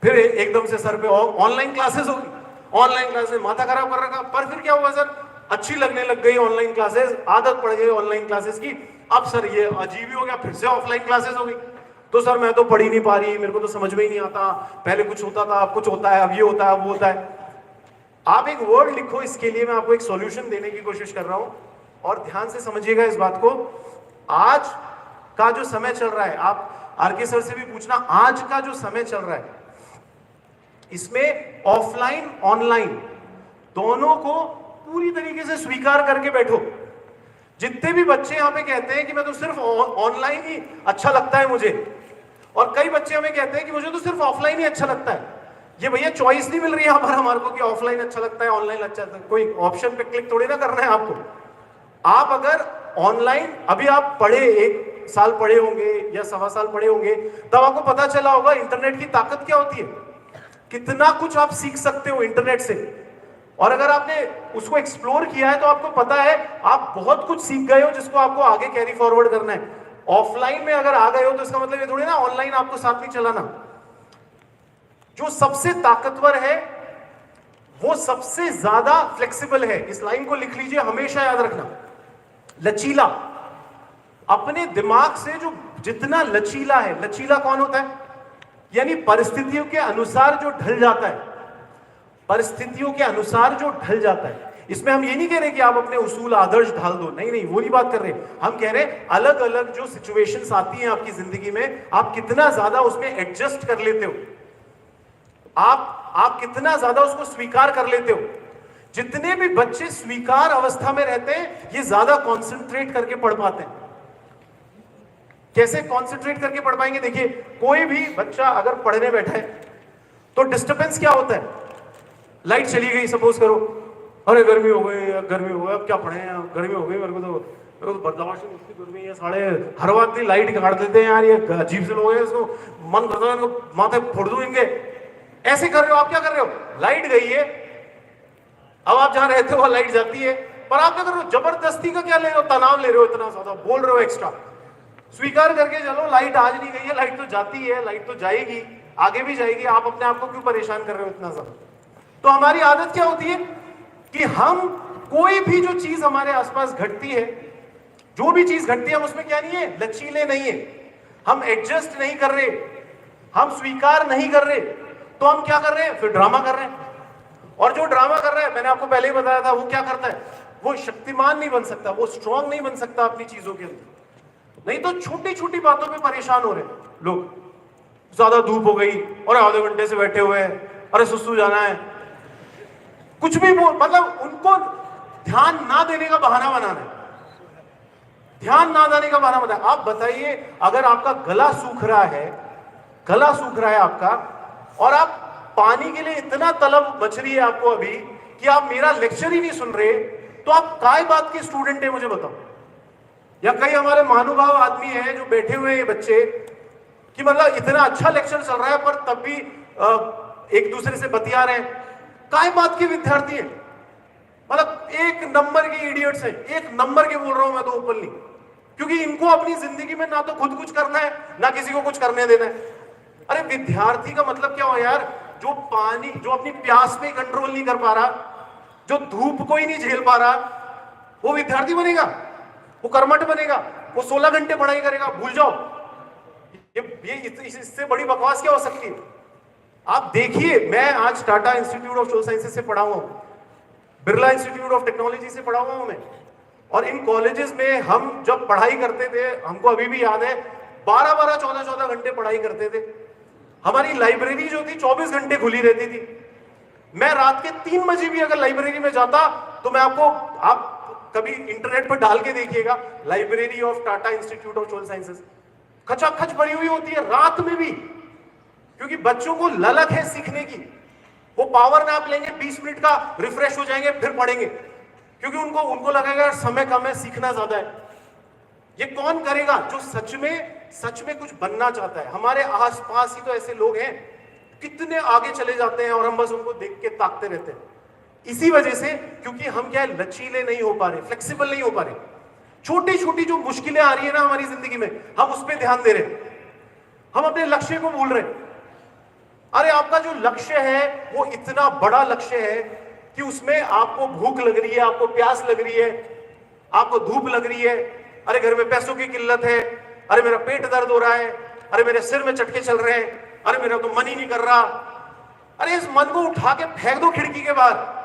फिर एकदम से सर पे ऑनलाइन क्लासेस होगी, ऑनलाइन क्लासेस माथा खराब कर रखा, पर फिर क्या हुआ सर, अच्छी लगने लग गई ऑनलाइन क्लासेस, आदत पड़ गई ऑनलाइन क्लासेस की। अब सर ये अजीब ही हो गया, फिर से ऑफलाइन क्लासेस हो गई। तो सर मैं तो पढ़ ही नहीं पा रही, मेरे को तो समझ में ही नहीं आता, पहले कुछ होता था अब कुछ होता है, अब ये होता है अब वो होता है। आप एक वर्ड लिखो, इसके लिए मैं आपको एक सॉल्यूशन देने की कोशिश कर रहा हूं, और ध्यान से समझिएगा इस बात को। आज का जो समय चल रहा है, आप आरके सर से भी पूछना, आज का जो समय चल रहा है इसमें ऑफलाइन ऑनलाइन दोनों को पूरी तरीके से स्वीकार करके बैठो। जितने भी बच्चे यहां पे कहते हैं कि मैं तो सिर्फ ऑनलाइन ही अच्छा लगता है मुझे, और कई बच्चे हमें कहते हैं कि मुझे तो सिर्फ ऑफलाइन ही अच्छा लगता है, ये भैया चॉइस नहीं मिल रही है पर हमारे को कि ऑफलाइन अच्छा लगता है ऑनलाइन अच्छा लगता है। कोई ऑप्शन पे क्लिक थोड़ी ना करना है आपको। आप अगर ऑनलाइन अभी आप पढ़े, 1 साल पढ़े होंगे या 1.25 साल पढ़े होंगे, तब आपको पता चला होगा इंटरनेट की ताकत क्या होती है, कितना कुछ आप सीख सकते हो इंटरनेट से। और अगर आपने उसको एक्सप्लोर किया है तो आपको पता है आप बहुत कुछ सीख गए हो जिसको आपको आगे कैरी फॉरवर्ड करना है। ऑफलाइन में अगर आ गए हो तो इसका मतलब ये थोड़ी ना ऑनलाइन आपको साथ नहीं चलाना। जो सबसे ताकतवर है वो सबसे ज्यादा फ्लेक्सिबल है। इस लाइन को लिख लीजिए, हमेशा याद रखना, लचीला। अपने दिमाग से जो जितना लचीला है, लचीला कौन होता है, यानी परिस्थितियों के अनुसार जो ढल जाता है, परिस्थितियों के अनुसार जो ढल जाता है। इसमें हम ये नहीं कह रहे कि आप अपने उसूल आदर्श ढाल दो, नहीं नहीं, वो नहीं बात कर रहे। हम कह रहे हैं अलग अलग जो सिचुएशंस आती हैं आपकी जिंदगी में, आप कितना ज्यादा उसमें एडजस्ट कर लेते हो, आप कितना ज्यादा उसको स्वीकार कर लेते हो। जितने भी बच्चे स्वीकार अवस्था में रहते हैं ये ज्यादा कॉन्सेंट्रेट करके पढ़ पाते हैं। कैसे कॉन्सेंट्रेट करके पढ़ पाएंगे, देखिए कोई भी बच्चा अगर पढ़ने बैठा है तो डिस्टर्बेंस क्या होता है, लाइट चली गई सपोज करो, अरे गर्मी हो गई, गर्मी हो गई, अब क्या पढ़े, गर्मी हो गई, मेरे को तो बर्दाश्त नहीं, इतनी गर्मी है, साढ़े हर बात की लाइट काट देते हैं यार, ये अजीब से लोग हैं, इसको मन करता है इनको माथे फोड़ दूं इनके। ऐसे कर रहे हो, आप क्या कर रहे हो, लाइट गई है, अब आप जहां रहते हो लाइट जाती है, पर आप क्या कर रहे हो, जबरदस्ती का क्या ले रहे हो, तनाव ले रहे हो, इतना ज्यादा बोल रहे हो एक्स्ट्रा। स्वीकार करके चलो लाइट आज नहीं गई है, लाइट तो जाती है, लाइट तो जाएगी, आगे भी जाएगी, आप अपने आप को क्यों परेशान कर रहे हो इतना ज्यादा। तो हमारी आदत क्या होती है कि हम कोई भी जो चीज हमारे आसपास घटती है, जो भी चीज घटती है, हम उसमें क्या नहीं है, लचीले नहीं है, हम एडजस्ट नहीं कर रहे, हम स्वीकार नहीं कर रहे, तो हम क्या कर रहे हैं, फिर ड्रामा कर रहे हैं। और जो ड्रामा कर रहा है, मैंने आपको पहले ही बताया था, वो क्या करता है, वो शक्तिमान नहीं बन सकता, वो स्ट्रांग नहीं बन सकता अपनी चीजों के अंदर। नहीं तो छोटी छोटी बातों पे परेशान हो रहे हैं लोग, ज्यादा धूप हो गई और आधे घंटे से बैठे हुए हैं, अरे सुसु जाना है, कुछ भी मतलब उनको ध्यान ना देने का बहाना बनाना है, ध्यान ना देने का बहाना बनाना। आप बताइए, अगर आपका गला सूख रहा है, गला सूख रहा है आपका, और आप पानी के लिए इतना तलब मच रही है आपको अभी कि आप मेरा लेक्चर ही नहीं सुन रहे, तो आप काय बात के स्टूडेंट है मुझे बताओ। या कई हमारे महानुभाव आदमी हैं जो बैठे हुए हैं बच्चे कि मतलब इतना अच्छा लेक्चर चल रहा है पर तब भी एक दूसरे से बतिया रहे हैं, काय बात के विद्यार्थी हैं, मतलब 1 नंबर के इडियट्स हैं, 1 नंबर के बोल रहा हूं मैं तो ओपनली, क्योंकि इनको अपनी जिंदगी में ना तो खुद कुछ करना है ना किसी को कुछ करने देना है। अरे विद्यार्थी का मतलब क्या हो यार, जो पानी, जो अपनी प्यास पे कंट्रोल नहीं कर पा रहा, जो धूप को ही नहीं झेल पा रहा, वो विद्यार्थी बनेगा, वो कर्मठ बनेगा, वो 16 घंटे पढ़ाई करेगा, भूल जाओ। ये इससे बड़ी बकवास क्या हो सकती है। आप देखिए, मैं आज Tata institute of social sciences से पढ़ा हुआ हूं, बिरला इंस्टीट्यूट ऑफ टेक्नोलॉजी से पढ़ा हुआ हूं मैं, और इन कॉलेजेस में हम जब पढ़ाई करते थे, हमको अभी भी याद है 12-12, 14-14 घंटे पढ़ाई करते थे। हमारी लाइब्रेरी जो थी 24 घंटे खुली रहती थी। मैं रात के 3 बजे भी अगर लाइब्रेरी में जाता तो मैं आपको, आप कभी इंटरनेट पर डाल के देखिएगा, library of Tata institute of social sciences, खचाखच भरी हुई होती है रात में भी, क्योंकि बच्चों को ललक है सीखने की। वो पावर नैप लेंगे, 20 मिनट का रिफ्रेश हो जाएंगे, फिर पढ़ेंगे, क्योंकि उनको लगेगा समय कम है, सीखना ज्यादा है। ये कौन करेगा जो सच में कुछ बनना चाहता है। हमारे आसपास ही तो ऐसे लोग हैं, कितने आगे चले जाते हैं और हम बस उनको देख के ताकते रहते हैं। इसी वजह से, क्योंकि हम क्या है, लचीले नहीं हो पा रहे, फ्लेक्सिबल नहीं हो पा रहे। छोटी छोटी जो मुश्किलें आ रही है ना हमारी जिंदगी में, हम उस पर ध्यान दे रहे हैं, हम अपने लक्ष्य को भूल रहे हैं। अरे आपका जो लक्ष्य है वो इतना बड़ा लक्ष्य है कि उसमें आपको भूख लग रही है, आपको प्यास लग रही है, आपको धूप लग रही है, अरे घर में पैसों की किल्लत है, अरे मेरा पेट दर्द हो रहा है, अरे मेरे सिर में चटके चल रहे हैं, अरे मेरा तो मन ही नहीं कर रहा। अरे इस मन को उठा के फेंक दो खिड़की के बाहर।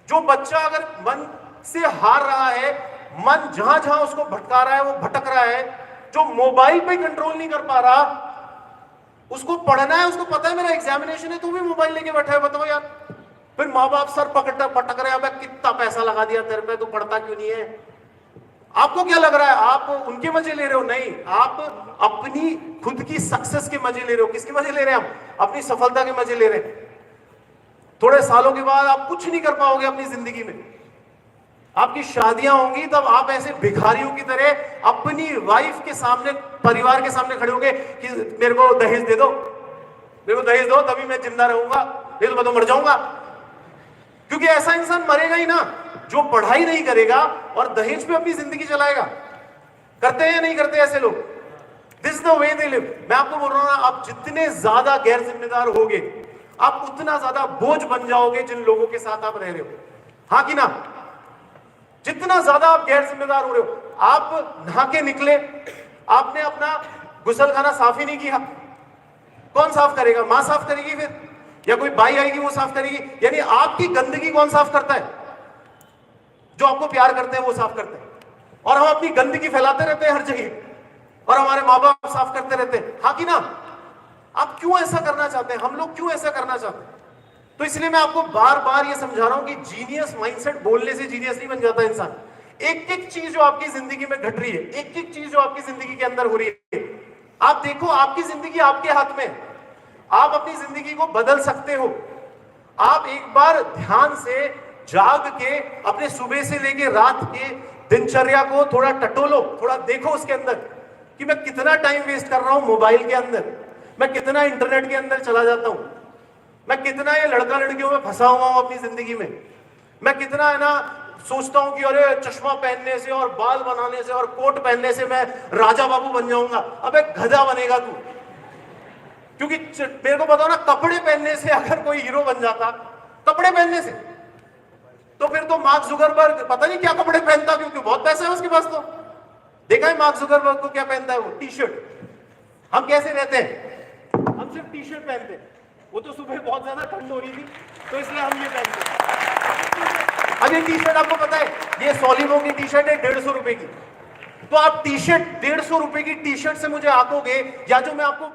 जो बच्चा अगर मन से हार रहा है, मन जहां जहां उसको भटका रहा है वो भटक रहा है, जो मोबाइल पे कंट्रोल नहीं कर पा रहा, उसको पढ़ना है, उसको पता है मेरा एग्जामिनेशन है, तो भी मोबाइल लेके बैठा है। बताओ यार, फिर माँ बाप सर पटक रहे हैं, कितना पैसा लगा दिया तेरे पे, तू पढ़ता क्यों नहीं है? आपको क्या लग रहा है आप उनके मजे ले रहे हो? नहीं, आप अपनी खुद की सक्सेस के मजे ले रहे हो। किसके मजे ले रहे हैं हम? अपनी सफलता के मजे ले रहे हैं। थोड़े सालों के बाद आप कुछ नहीं कर पाओगे अपनी जिंदगी में। आपकी शादियां होंगी तब आप ऐसे भिखारियों की तरह अपनी वाइफ के सामने, परिवार के सामने खड़े होंगे कि मेरे को दहेज दे दो, मेरे को दहेज दो, तभी मैं जिंदा रहूंगा, नहीं तो मैं तो मर जाऊंगा। क्योंकि ऐसा इंसान मरेगा ही ना जो पढ़ाई नहीं करेगा और दहेज पे अपनी जिंदगी चलाएगा। करते हैं या नहीं करते ऐसे लोग? This is the way they live. मैं आपको बोल रहा हूं ना, आप जितने ज्यादा गैर जिम्मेदार होगे, आप उतना ज्यादा बोझ बन जाओगे जिन लोगों के साथ आप रह रहे हो। हाँ कि ना? जितना ज्यादा आप गैर जिम्मेदार हो रहे हो, आप नहा के निकले, आपने अपना गुसलखाना साफ ही नहीं किया, कौन साफ करेगा? मां साफ करेगी फिर, या कोई बाई आएगी वो साफ करेगी। यानी आपकी गंदगी कौन साफ करता है? जो आपको प्यार करते हैं वो साफ करते हैं। और हम अपनी गंदगी फैलाते रहते हैं हर जगह, और हमारे माँ बाप साफ करते रहते हैं। हाँ कि ना? आप क्यों ऐसा करना चाहते हैं? हम लोग क्यों ऐसा करना चाहते हैं? तो इसलिए मैं आपको बार बार ये समझा रहा हूं कि जीनियस माइंडसेट बोलने से जीनियस नहीं बन जाता इंसान। एक एक चीज जो आपकी जिंदगी में घट रही है, एक एक चीज जो आपकी जिंदगी के अंदर हो रही है, आप देखो, आपकी जिंदगी आपके हाथ में। आप अपनी जिंदगी को बदल सकते हो। आप एक बार ध्यान से जाग के अपने सुबह से लेके रात के दिनचर्या को थोड़ा टटोलो, थोड़ा देखो उसके अंदर कि मैं कितना टाइम वेस्ट कर रहा हूं मोबाइल के अंदर, मैं कितना इंटरनेट के अंदर चला जाता हूं, मैं कितना ये लड़का लड़कियों में फंसा हुआ हूं अपनी जिंदगी में, मैं कितना है ना सोचता हूं कि अरे चश्मा पहनने से और बाल बनाने से और कोट पहनने से मैं राजा बाबू बन जाऊंगा। अबे गधा बनेगा तू। क्योंकि मेरे को बताओ ना, कपड़े पहनने से अगर कोई हीरो बन जाता, कपड़े पहनने से, तो फिर तो मार्क जुकरबर्ग पता नहीं क्या कपड़े पहनता, क्योंकि बहुत पैसा है उसके पास। तो देखा है मार्क जुकरबर्ग को क्या पहनता है? वो टी शर्ट। हम कैसे रहते हैं? हम सिर्फ टी शर्ट पहनते हैं। वो तो सुबह बहुत ज्यादा ठंड हो रही थी तो इसलिए हम ये पहनते हैं। अब ये टी शर्ट आपको पता है, ये सोलिमो की टी शर्ट है 150 रुपए की। तो आप टी शर्ट 150 रुपए की टी शर्ट से मुझे आंकोगे, या जो मैं आपको